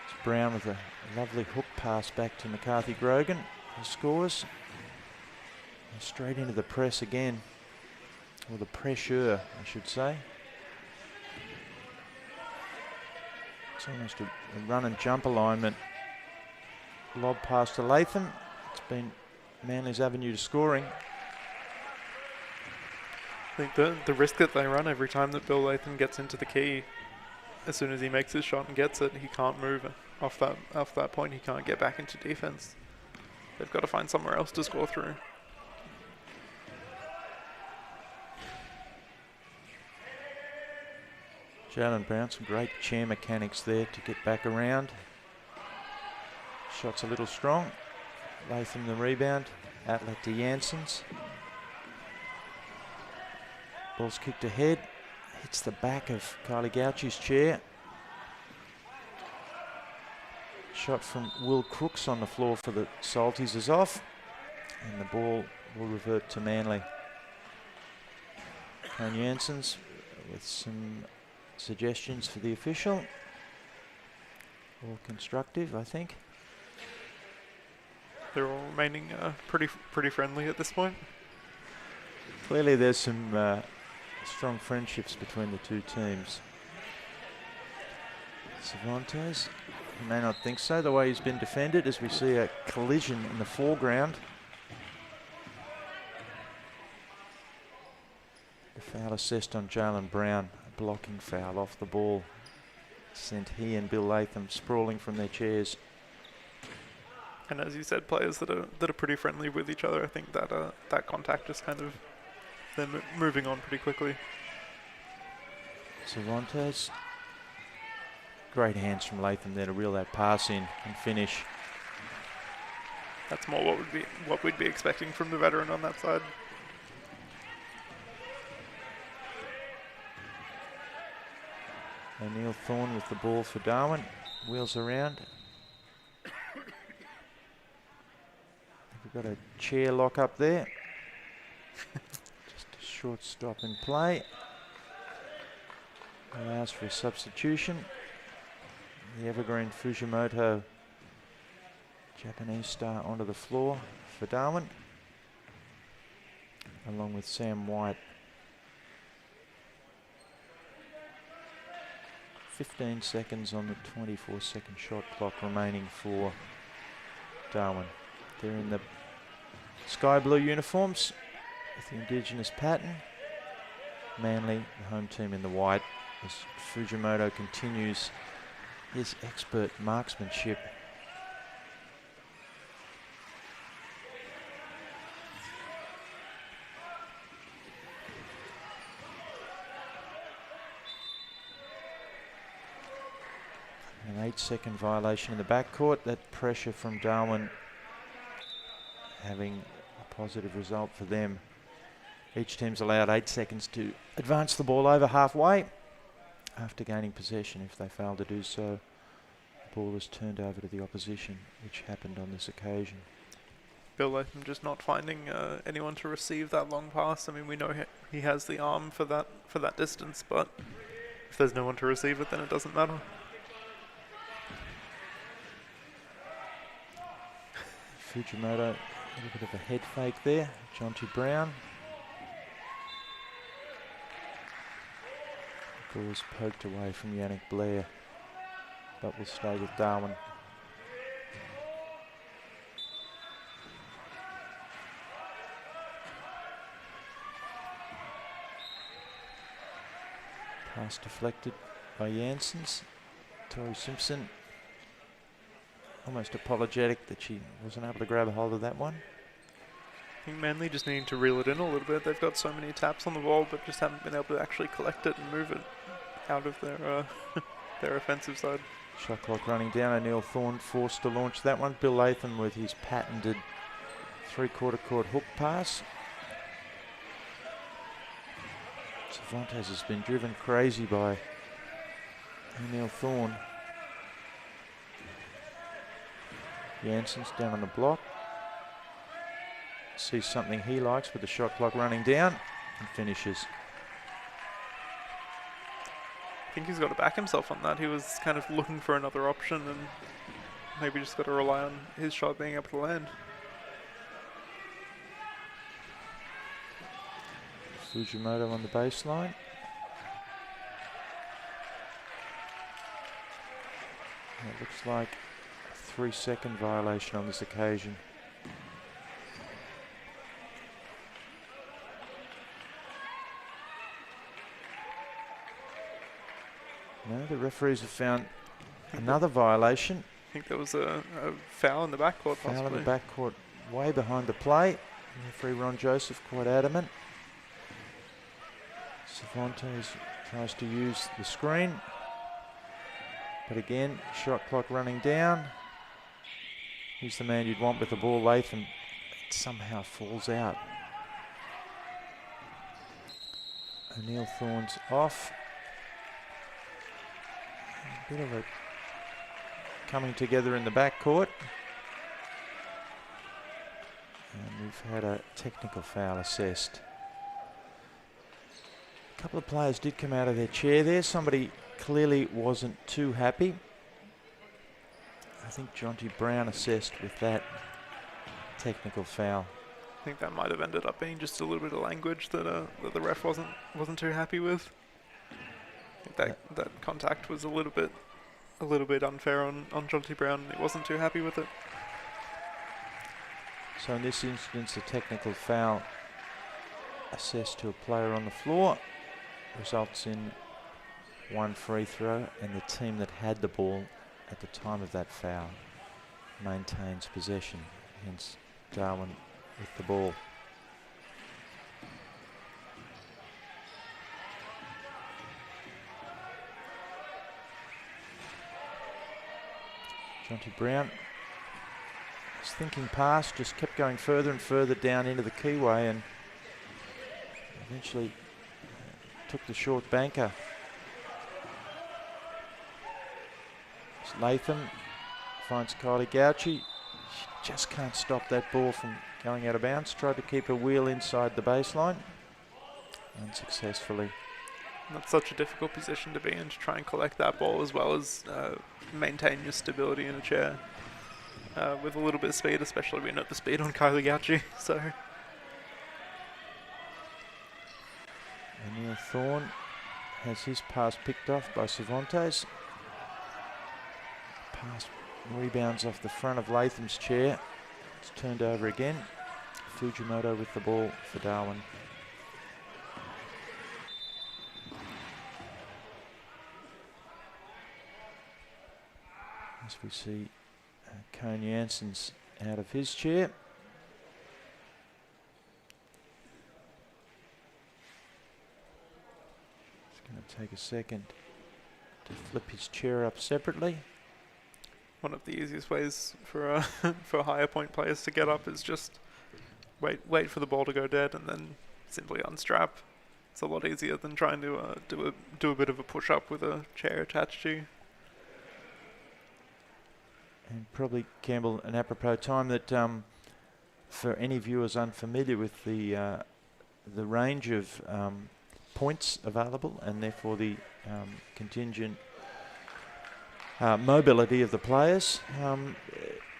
It's Brown with a lovely hook pass back to McCarthy-Grogan, who scores. And straight into the press again, or the pressure, I should say. It's almost a run and jump alignment. Lob pass to Latham. It's been Manly's avenue to scoring. I think the risk that they run every time that Bill Latham gets into the key, as soon as he makes his shot and gets it, he can't move off that point. He can't get back into defense. They've got to find somewhere else to score through. Jalen Brown, some great chair mechanics there to get back around. Shot's a little strong. Latham the rebound. Outlet to Janssens. Ball's kicked ahead. Hits the back of Kylie Gauci's chair. Shot from Will Crooks on the floor for the Salties is off. and the ball will revert to Manly. Kane Janssens with some suggestions for the official. All constructive, I think. They're all remaining pretty friendly at this point. Clearly there's some strong friendships between the two teams. Cervantes, you may not think so, the way he's been defended, as we see a collision in the foreground. The foul assessed on Jalen Brown, a blocking foul off the ball. Sent he and Bill Latham sprawling from their chairs. And as you said, players that are pretty friendly with each other, I think that that contact just kind of, they're moving on pretty quickly. Cervantes. Great hands from Latham there to reel that pass in and finish. That's more what we'd be expecting from the veteran on that side. O'Neill Thorne with the ball for Darwin. Wheels around. We've got a chair lock up there. Just a short stop in play. Allows for a substitution. The evergreen Fujimoto Japanese star onto the floor for Darwin, along with Sam White. 15 seconds on the 24-second shot clock remaining for Darwin. They're in the sky blue uniforms with the indigenous pattern. Manly, the home team, in the white, as Fujimoto continues his expert marksmanship. An 8-second violation in the backcourt. That pressure from Darwin having a positive result for them. Each team's allowed 8 seconds to advance the ball over halfway. After gaining possession, if they fail to do so, the ball is turned over to the opposition, which happened on this occasion. Bill Latham just not finding anyone to receive that long pass. I mean, we know he has the arm for that distance, but if there's no one to receive it, then it doesn't matter. Fujimoto, a little bit of a head fake there. Jonty Brown. The ball was poked away from Yannick Blair, but will stay with Darwin. Pass deflected by Janssens. Tori Simpson almost apologetic that she wasn't able to grab a hold of that one. I think Manly just needing to reel it in a little bit. They've got so many taps on the ball, but just haven't been able to actually collect it and move it out of their their offensive side. Shot clock running down. O'Neill Thorne forced to launch that one. Bill Latham with his patented three-quarter court hook pass. Cervantes has been driven crazy by O'Neill Thorne. Janssens down on the block. Sees something he likes with the shot clock running down and finishes. I think he's got to back himself on that. He was kind of looking for another option and maybe just got to rely on his shot being able to land. Fujimoto on the baseline. It looks like a 3-second violation on this occasion. No, the referees have found another violation. I think there was a foul in the backcourt, possibly. Foul in the backcourt, way behind the play. Referee Ron Joseph quite adamant. Cervantes tries to use the screen. But again, shot clock running down. He's the man you'd want with the ball, Latham. It somehow falls out. O'Neill Thorne's off. A bit of a coming together in the backcourt. And we've had a technical foul assessed. A couple of players did come out of their chair there. Somebody clearly wasn't too happy. I think Jonty Brown assessed with that technical foul. I think that might have ended up being just a little bit of language that that the ref wasn't too happy with. I think that contact was a little bit unfair on Jonty Brown. He wasn't too happy with it. So in this instance, a technical foul assessed to a player on the floor results in one free throw, and the team that had the ball at the time of that foul maintains possession, hence Darwin with the ball. Jonty Brown was thinking past, just kept going further and further down into the keyway, and eventually took the short banker. Latham finds Kylie Gauchi. She just can't stop that ball from going out of bounds. Tried to keep her wheel inside the baseline. Unsuccessfully. That's such a difficult position to be in, to try and collect that ball as well as maintain your stability in a chair. With a little bit of speed, especially we know the speed on Kylie Gauchi. So Neil Thorne has his pass picked off by Cervantes. Pass rebounds off the front of Latham's chair. It's turned over again. Fujimoto with the ball for Darwin. As we see Cone Jansen's out of his chair. It's going to take a second to flip his chair up separately. one of the easiest ways for for higher point players to get up is just wait for the ball to go dead and then simply unstrap. It's a lot easier than trying to do a bit of a push up with a chair attached to you. And probably, Campbell, an apropos time that for any viewers unfamiliar with the range of points available and therefore the contingent mobility of the players,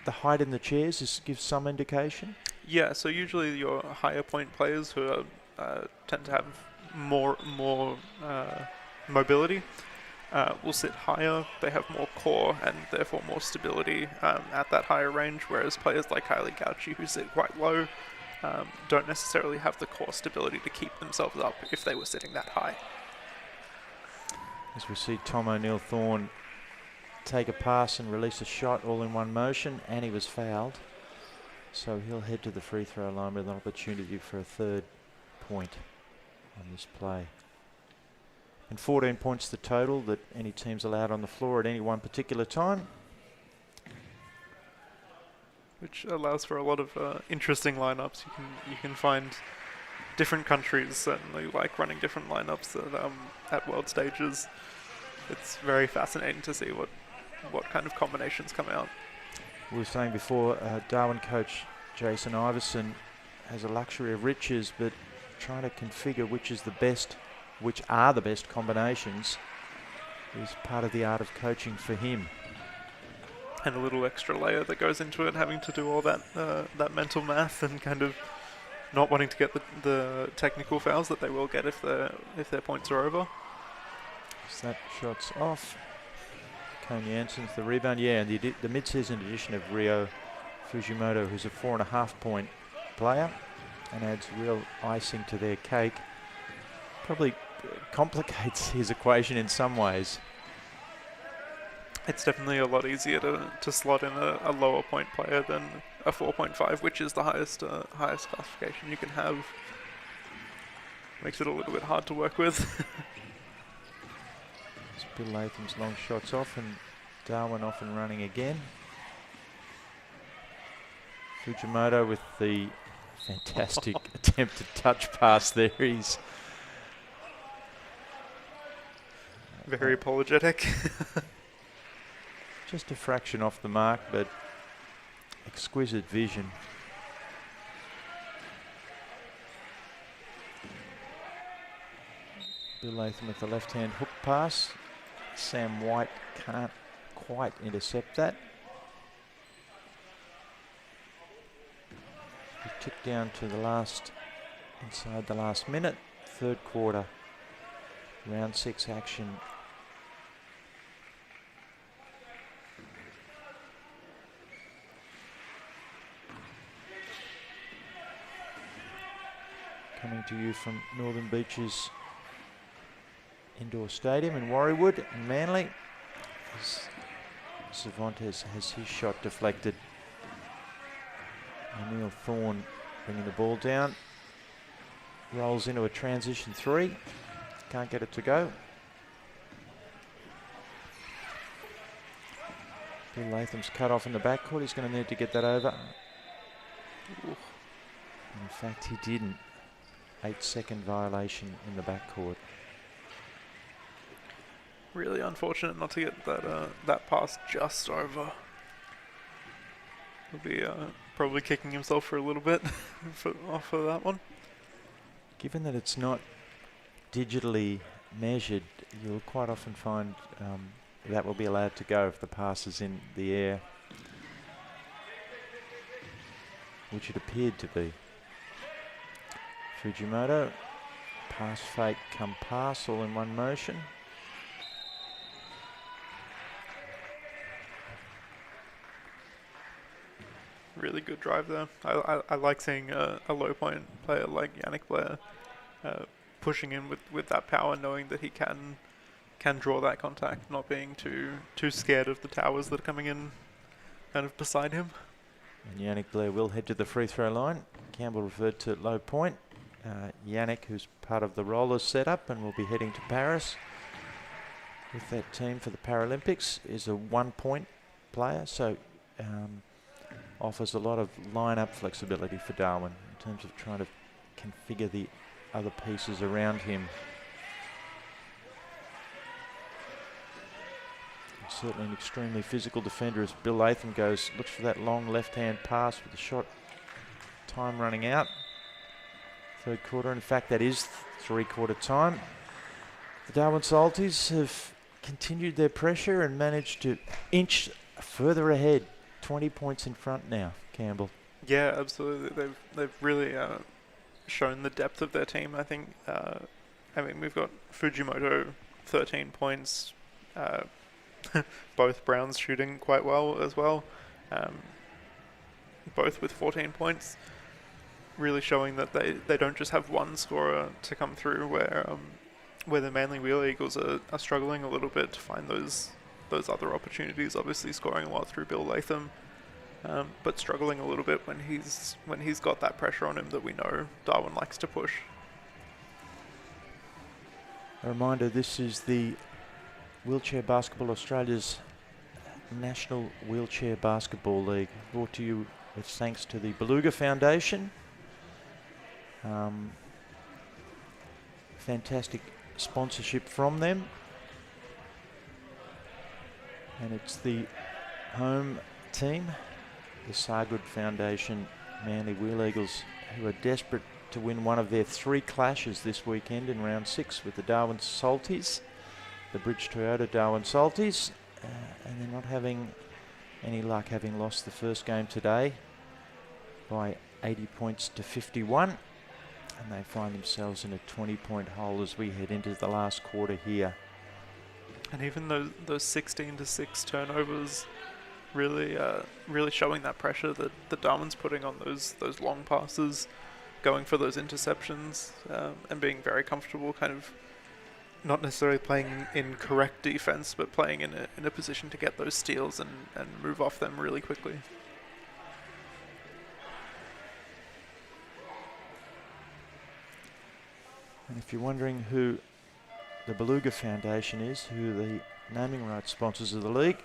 the height in the chairs gives some indication. Yeah, so usually your higher point players who tend to have more mobility will sit higher. They have more core and therefore more stability at that higher range, whereas players like Kylie Gauchi, who sit quite low, don't necessarily have the core stability to keep themselves up if they were sitting that high. As we see Tom O'Neill-Thorne take a pass and release a shot all in one motion, and he was fouled. So he'll head to the free throw line with an opportunity for a third point on this play. And 14 points the total that any team's allowed on the floor at any one particular time. Which allows for a lot of interesting lineups. You can find different countries certainly like running different lineups at world stages. It's very fascinating to see what kind of combinations come out. We were saying before, Darwin coach Jason Iverson has a luxury of riches, but trying to configure which are the best combinations is part of the art of coaching for him. And a little extra layer that goes into it, having to do all that mental math and kind of not wanting to get the technical fouls that they will get if their points are over. So that shot's off. Cone Jansen's the rebound. Yeah, and the mid-season addition of Rio Fujimoto, who's a 4.5 point player and adds real icing to their cake. Probably complicates his equation in some ways. It's definitely a lot easier to slot in a lower point player than a 4.5, which is the highest classification you can have. Makes it a little bit hard to work with. Bill Latham's long shots off and Darwin off and running again. Fujimoto with the fantastic attempted touch pass there. He's very apologetic. just a fraction off the mark, but exquisite vision. Bill Latham with the left-hand hook pass. Sam White can't quite intercept that. We tick down to the last, inside the last minute, third quarter, round 6 action. Coming to you from Northern Beaches Indoor Stadium in Warriewood and Manly. As Cervantes has his shot deflected. Neil Thorne bringing the ball down. Rolls into a transition 3. Can't get it to go. Bill Latham's cut off in the backcourt. He's going to need to get that over. In fact, he didn't. 8-second violation in the backcourt. Really unfortunate not to get that pass just over. He'll be probably kicking himself for a little bit off of that one. Given that it's not digitally measured, you'll quite often find that will be allowed to go if the pass is in the air, which it appeared to be. Fujimoto, pass fake, come pass, all in one motion. Really good drive there. I like seeing a low point player like Yannick Blair pushing in with that power, knowing that he can draw that contact, not being too scared of the towers that are coming in kind of beside him. And Yannick Blair will head to the free throw line. Campbell referred to low point. Yannick, who's part of the Rollers setup and will be heading to Paris with that team for the Paralympics, is a 1-point player, so offers a lot of line-up flexibility for Darwin in terms of trying to configure the other pieces around him. Certainly an extremely physical defender as Bill Latham looks for that long left-hand pass with the shot time running out. Third quarter, in fact, that is three-quarter time. The Darwin Salties have continued their pressure and managed to inch further ahead. 20 points in front now, Campbell. Yeah, absolutely. They've really shown the depth of their team. I think. I mean, we've got Fujimoto, 13 points. Both Browns shooting quite well as well. Both with 14 points. Really showing that they don't just have one scorer to come through. Where the Manly Wheel Eagles are struggling a little bit to find those other opportunities, obviously scoring a lot through Bill Latham, but struggling a little bit when he's got that pressure on him that we know Darwin likes to push. A reminder, this is the Wheelchair Basketball Australia's National Wheelchair Basketball League, brought to you with thanks to the Beluga Foundation. Fantastic sponsorship from them. And it's the home team, the Sargood Foundation Manly Wheel Eagles, who are desperate to win one of their 3 clashes this weekend in round 6 with the Darwin Salties, the Bridge Toyota Darwin Salties, and they're not having any luck, having lost the first game today by 80 points to 51, and they find themselves in a 20-point hole as we head into the last quarter here. And even those 16-6 turnovers, really showing that pressure that Darwin's putting on those long passes, going for those interceptions, and being very comfortable, kind of not necessarily playing in correct defense, but playing in a position to get those steals and move off them really quickly. And if you're wondering who the Beluga Foundation is, who are the naming rights sponsors of the league,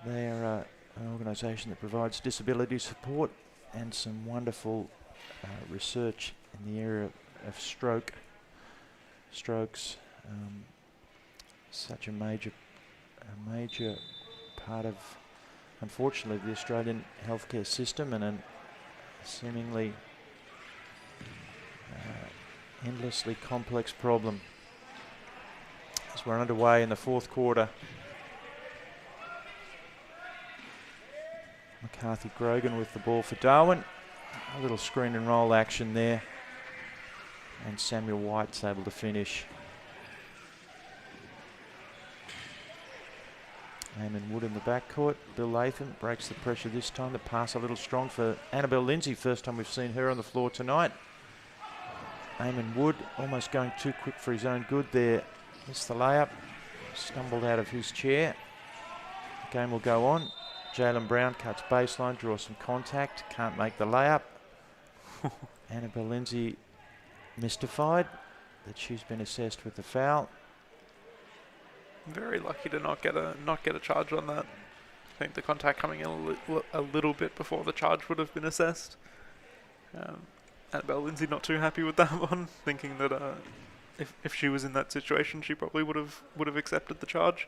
they are an organisation that provides disability support and some wonderful research in the area of strokes. Such a major part of, unfortunately, the Australian healthcare system, and a seemingly endlessly complex problem. we're underway in the fourth quarter. McCarthy Grogan with the ball for Darwin. A little screen and roll action there. And Samuel White's able to finish. Eamon Wood in the backcourt. Bill Latham breaks the pressure this time. The pass a little strong for Annabelle Lindsay. First time we've seen her on the floor tonight. Eamon Wood almost going too quick for his own good there. Missed the layup. Stumbled out of his chair. The game will go on. Jalen Brown cuts baseline, draws some contact. Can't make the layup. Annabelle Lindsay mystified that she's been assessed with the foul. Very lucky to not get a charge on that. I think the contact coming in a little bit before the charge would have been assessed. Annabelle Lindsay not too happy with that one, thinking that if she was in that situation, she probably would have accepted the charge.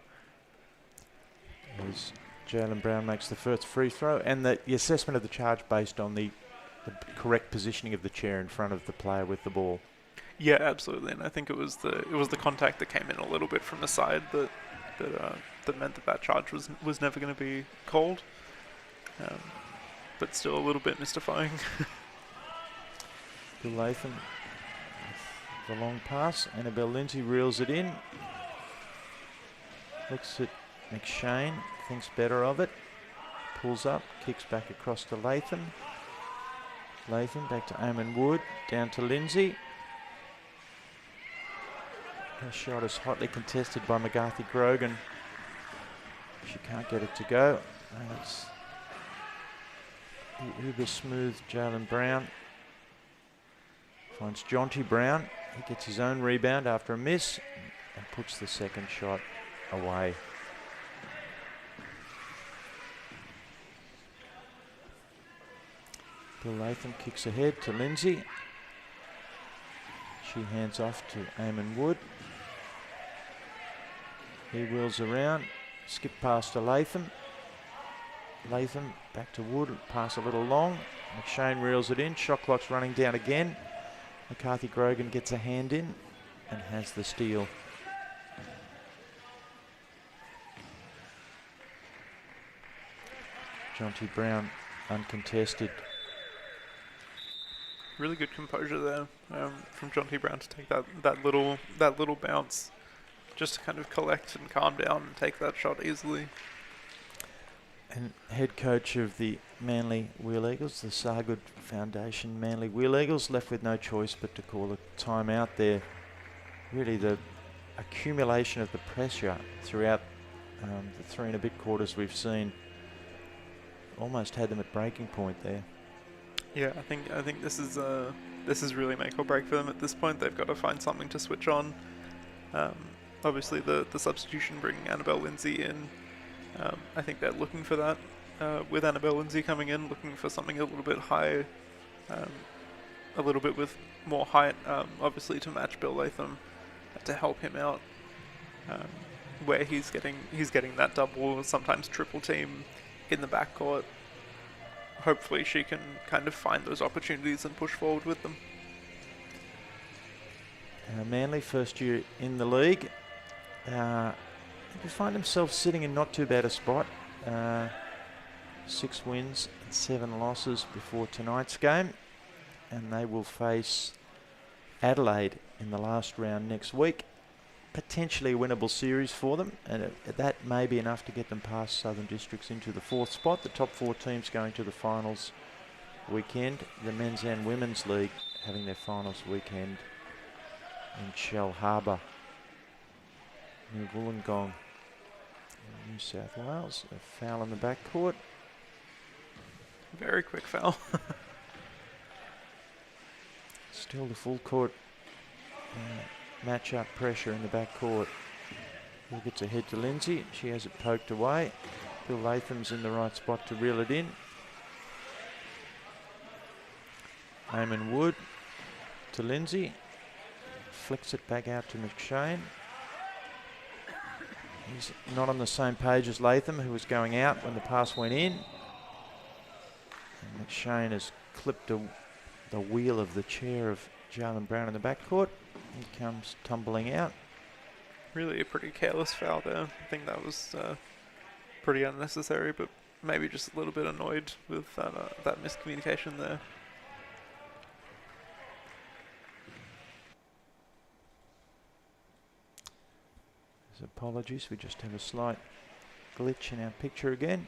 As Jalen Brown makes the first free throw, and the assessment of the charge based on the correct positioning of the chair in front of the player with the ball. Yeah, absolutely, and I think it was the contact that came in a little bit from the side that meant that charge was never going to be called, but still a little bit mystifying. Bill Latham with the long pass. Annabelle Lindsay reels it in. Looks at McShane, thinks better of it. Pulls up, kicks back across to Latham. Latham back to Eamon Wood, down to Lindsay. Her shot is hotly contested by McCarthy Grogan. She can't get it to go. That's the uber smooth Jalen Brown. Finds Jonty Brown. He gets his own rebound after a miss and puts the second shot away. Bill Latham kicks ahead to Lindsay. She hands off to Eamon Wood. He wheels around, skip past to Latham. Latham back to Wood, pass a little long. McShane reels it in, shot clock's running down again. McCarthy Grogan gets a hand in and has the steal. Jonty Brown uncontested. Really good composure there from Jonty Brown to take that little bounce, just to kind of collect and calm down and take that shot easily. And head coach of the Manly Wheel Eagles, the Sargood Foundation Manly Wheel Eagles, left with no choice but to call a timeout there. Really the accumulation of the pressure throughout the 3 and a bit quarters we've seen almost had them at breaking point there. Yeah, I think this is really make or break for them at this point. They've got to find something to switch on. Obviously the substitution bringing Annabelle Lindsay in. I think they're looking for that with Annabelle Lindsay coming in, looking for something a little bit higher, a little bit with more height, obviously to match Bill Latham, to help him out, where he's getting that double, sometimes triple team in the backcourt. Hopefully she can kind of find those opportunities and push forward with them. Manly, first year in the league. They find themselves sitting in not too bad a spot. 6 wins and 7 losses before tonight's game. And they will face Adelaide in the last round next week. Potentially a winnable series for them, and that may be enough to get them past Southern Districts into the 4th spot. The top 4 teams going to the finals weekend. The men's and women's league having their finals weekend in Shell Harbour, New Wollongong, New South Wales. A foul in the backcourt. Very quick foul. Still the full court match-up pressure in the backcourt. He gets ahead to Lindsay. She has it poked away. Bill Latham's in the right spot to reel it in. Eamon Wood to Lindsay. Flicks it back out to McShane. He's not on the same page as Latham, who was going out when the pass went in. And McShane has clipped the wheel of the chair of Jalen Brown in the backcourt. He comes tumbling out. Really a pretty careless foul there. I think that was pretty unnecessary, but maybe just a little bit annoyed with that miscommunication there. Apologies, we just have a slight glitch in our picture again.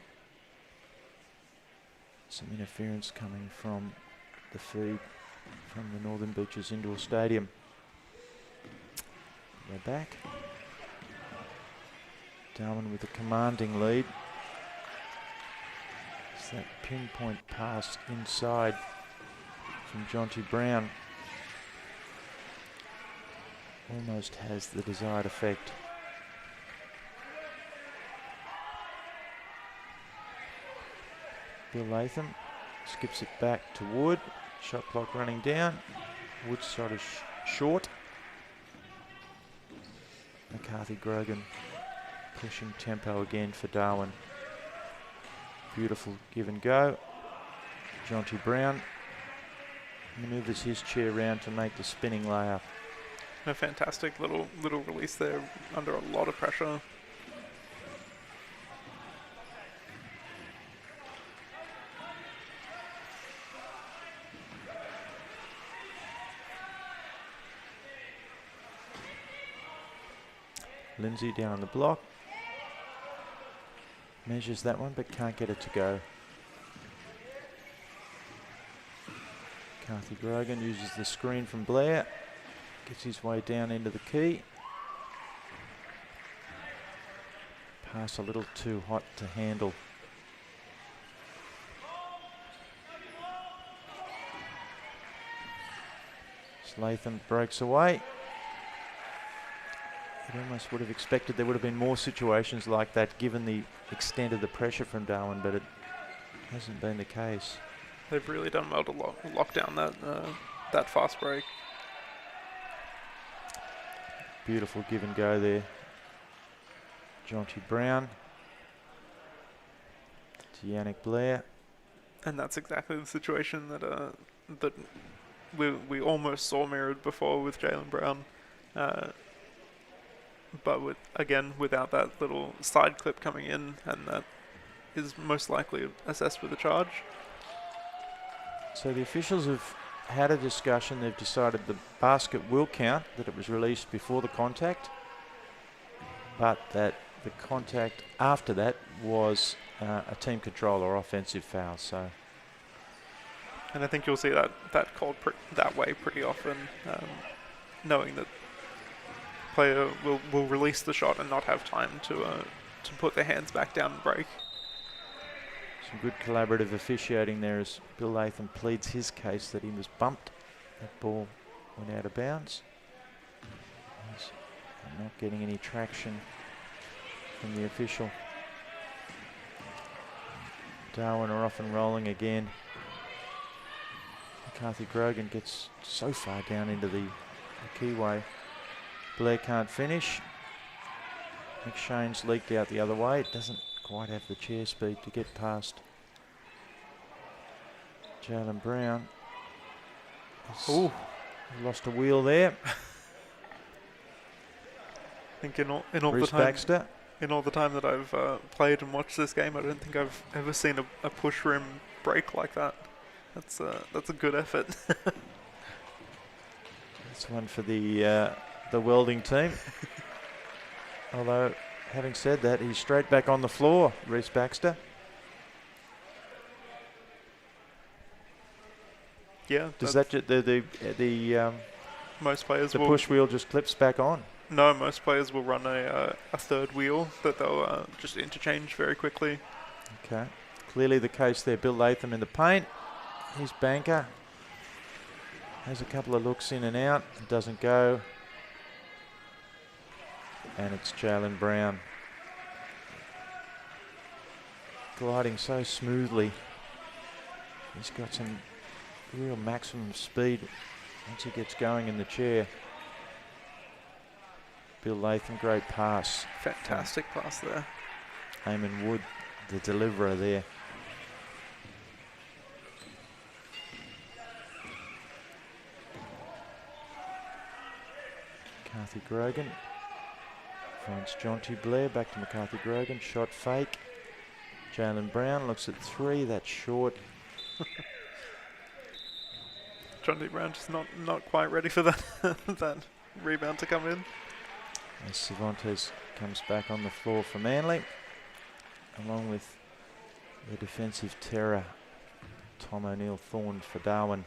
Some interference coming from the feed from the Northern Beaches Indoor Stadium. We're back. Darwin with a commanding lead. It's that pinpoint pass inside from Jonty Brown. Almost has the desired effect. Bill Latham skips it back to Wood. Shot clock running down. Wood's shot is short. McCarthy Grogan pushing tempo again for Darwin. Beautiful give and go. Jonty Brown manoeuvres his chair round to make the spinning layup. A fantastic little release there under a lot of pressure. Lindsay down the block. Measures that one but can't get it to go. Carthy Grogan uses the screen from Blair. Gets his way down into the key. Pass a little too hot to handle. Latham breaks away. You almost would have expected there would have been more situations like that given the extent of the pressure from Darwin, but it hasn't been the case. They've really done well to lock down that fast break. Beautiful give and go there. Jonty Brown to Yannick Blair. And that's exactly the situation that we almost saw mirrored before with Jalen Brown. But without that little side clip coming in, and that is most likely assessed with a charge. So the officials have had a discussion. They've decided the basket will count, that it was released before the contact, but that the contact after that was a team control or offensive foul. So, and I think you'll see that called that way pretty often, knowing that player will release the shot and not have time to put their hands back down and break. Some good collaborative officiating there as Bill Latham pleads his case that he was bumped. That ball went out of bounds. He's not getting any traction from the official. Darwin are off and rolling again. McCarthy Grogan gets so far down into the keyway. Blair can't finish. McShane's leaked out the other way. It doesn't quite have the chair speed to get past Jalen Brown. Ooh, lost a wheel there. I think in all Bruce the time Baxter. In all the time that I've played and watched this game, I don't think I've ever seen a push rim break like that. That's a good effort. That's one for the welding team. Although, having said that, he's straight back on the floor, Reece Baxter. Yeah. Does that the most players the will push wheel just clips back on? No, most players will run a third wheel that they'll just interchange very quickly. Okay. Clearly the case there. Bill Latham in the paint. His banker has a couple of looks in and out. It doesn't go. And it's Jalen Brown. Gliding so smoothly. He's got some real maximum speed once he gets going in the chair. Bill Latham, great pass. Fantastic pass there. Eamon Wood, the deliverer there. Carthy Grogan Finds Jonty Blair, back to McCarthy Grogan, shot fake. Jalen Brown looks at 3, that's short. John D. Brown just not quite ready for that that rebound to come in. As Cervantes comes back on the floor for Manly, along with the defensive terror, Tom O'Neill-Thorne for Darwin.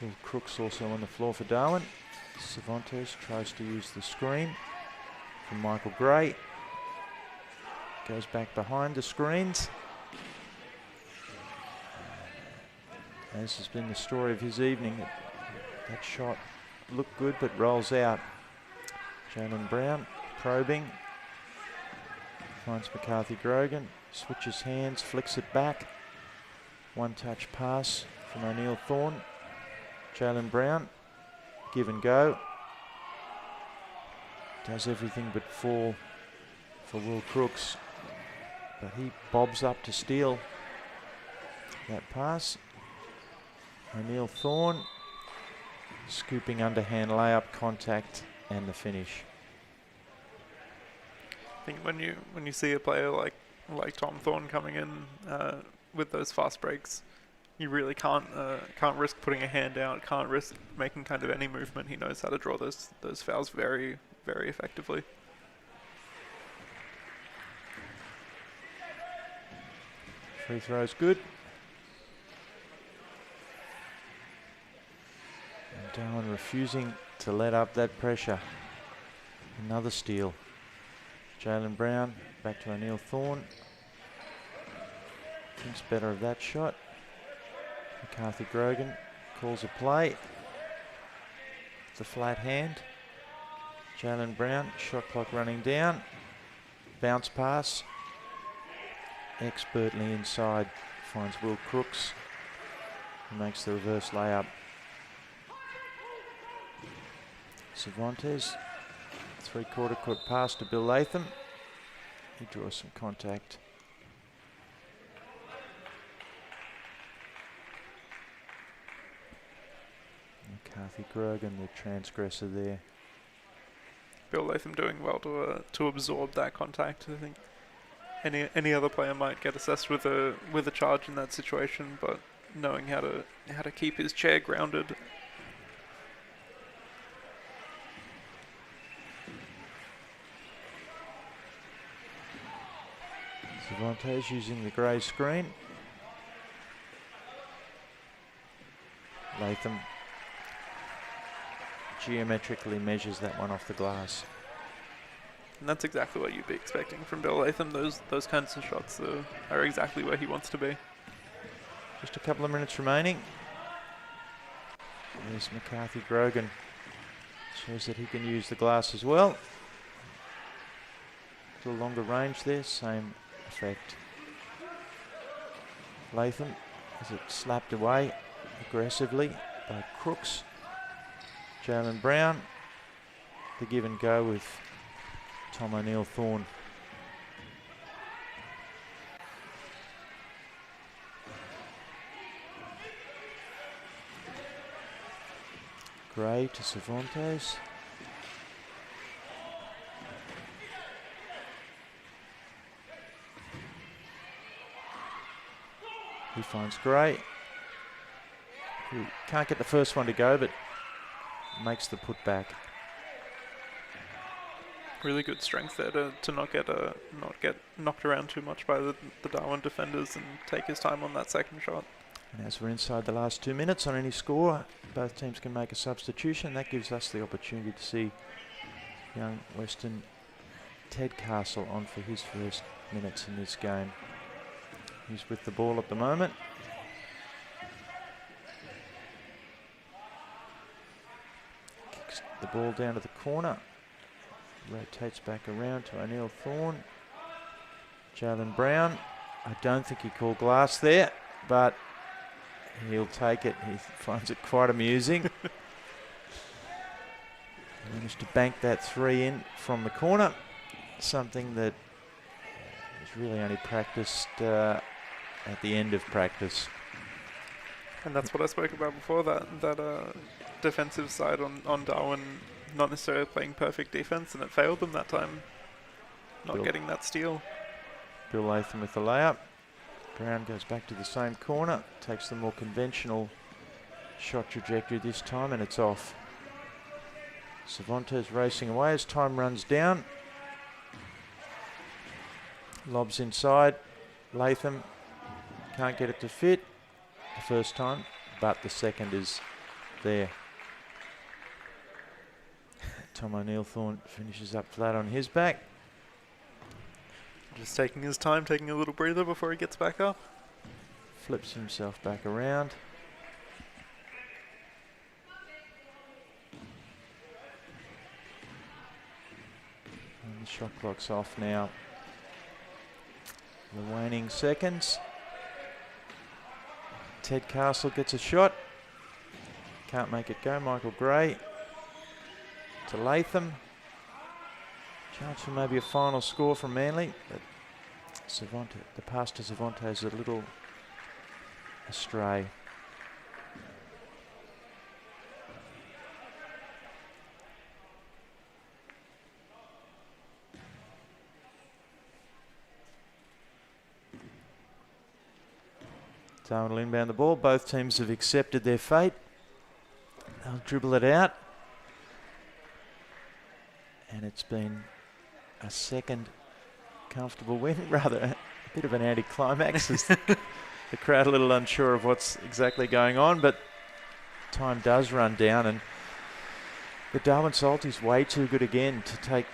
Will Crooks also on the floor for Darwin. Cervantes tries to use the screen from Michael Gray. Goes back behind the screens. As has been the story of his evening, that shot looked good but rolls out. Jalen Brown probing. Finds McCarthy Grogan. Switches hands, flicks it back. One touch pass from O'Neill-Thorne. Jalen Brown, give and go. Does everything but fall for Will Crooks. But he bobs up to steal that pass. O'Neill-Thorne, scooping underhand layup, contact, and the finish. I think when you see a player like Tom Thorne coming in with those fast breaks, you really can't risk putting a hand out, can't risk making kind of any movement. He knows how to draw those fouls very, very effectively. Free throw's good. And Darwin refusing to let up that pressure. Another steal. Jalen Brown back to O'Neill-Thorne. Thinks better of that shot. McCarthy Grogan calls a play. It's a flat hand. Jalen Brown, shot clock running down. Bounce pass. Expertly inside, finds Will Crooks. He makes the reverse layup. Cervantes, 3/4 court pass to Bill Latham. He draws some contact. McCarthy Grogan, the transgressor there. Bill Latham doing well to absorb that contact. I think any other player might get assessed with a charge in that situation, but knowing how to keep his chair grounded. Cervantes using the grey screen. Latham geometrically measures that one off the glass. And that's exactly what you'd be expecting from Bill Latham. Those kinds of shots are exactly where he wants to be. Just a couple of minutes remaining. There's McCarthy Grogan. Shows that he can use the glass as well. A little longer range there, same effect. Latham has it slapped away aggressively by Crooks. Jalen Brown, the give and go with Tom O'Neill-Thorne. Gray to Cervantes. He finds Gray. He can't get the first one to go, but makes the putback. Really good strength there to not get knocked around too much by the Darwin defenders and take his time on that second shot. And as we're inside the last 2 minutes on any score, both teams can make a substitution. That gives us the opportunity to see young Western Ted Castle on for his first minutes in this game. He's with the ball at the moment. Kicks the ball down to the corner. Rotates back around to O'Neill-Thorne. Jalen Brown. I don't think he called glass there, but he'll take it. He finds it quite amusing. Managed to bank that three in from the corner. something that is really only practiced at the end of practice. And that's what I spoke about before, that defensive side on Darwin not necessarily playing perfect defense, and it failed them that time, not getting that steal. Bill Latham with the layup. Brown goes back to the same corner, takes the more conventional shot trajectory this time, and it's off. Cervantes racing away as time runs down. Lobs inside. Latham can't get it to fit the first time, but the second is there. Tom O'Neill-Thorne finishes up flat on his back. Just taking his time, taking a little breather before he gets back up. Flips himself back around. And the shot clock's off now. The waning seconds. Ted Castle gets a shot. Can't make it go. Michael Gray to Latham. Chance for maybe a final score from Manly, but the pass to Cervantes is a little astray. Darwin will inbound the ball. Both teams have accepted their fate. They'll dribble it out. And it's been a second comfortable win, rather a bit of an anticlimax as the crowd a little unsure of what's exactly going on, but time does run down, and the Darwin Salties way too good again to take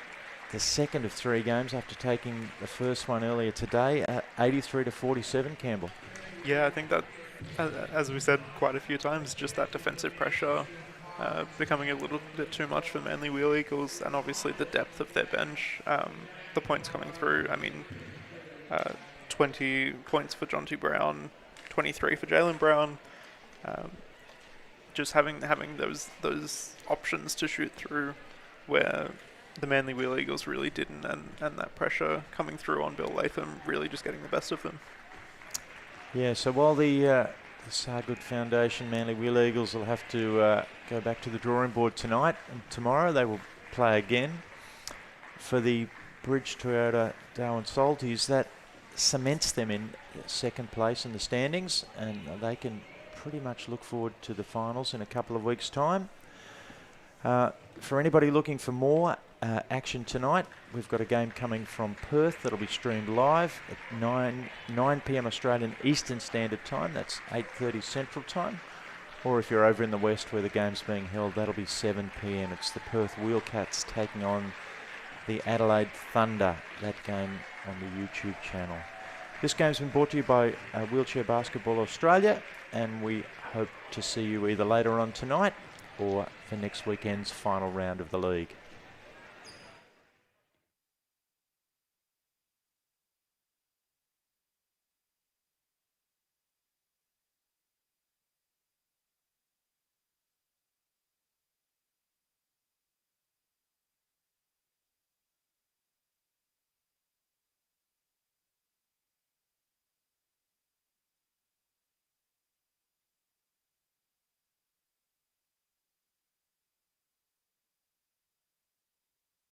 the second of 3 games after taking the first one earlier today at 83-47, Campbell. Yeah, I think that, as we said quite a few times, just that defensive pressure becoming a little bit too much for Manly Wheel Eagles, and obviously the depth of their bench. The points coming through, 20 points for Jonty Brown, 23 for Jalen Brown. Just having those options to shoot through where the Manly Wheel Eagles really didn't, and that pressure coming through on Bill Latham really just getting the best of them. Yeah, so while the Sargood Foundation Manly Wheel Eagles will have to go back to the drawing board tonight, and tomorrow they will play again for the Bridge Toyota Darwin Salties. That cements them in second place in the standings, and they can pretty much look forward to the finals in a couple of weeks' time. For anybody looking for more action tonight, we've got a game coming from Perth that'll be streamed live at 9 p.m. Australian Eastern Standard Time. That's 8:30 Central Time. Or if you're over in the west where the game's being held, that'll be 7 p.m. It's the Perth Wheelcats taking on the Adelaide Thunder. That game on the YouTube channel. This game's been brought to you by Wheelchair Basketball Australia, and we hope to see you either later on tonight or for next weekend's final round of the league.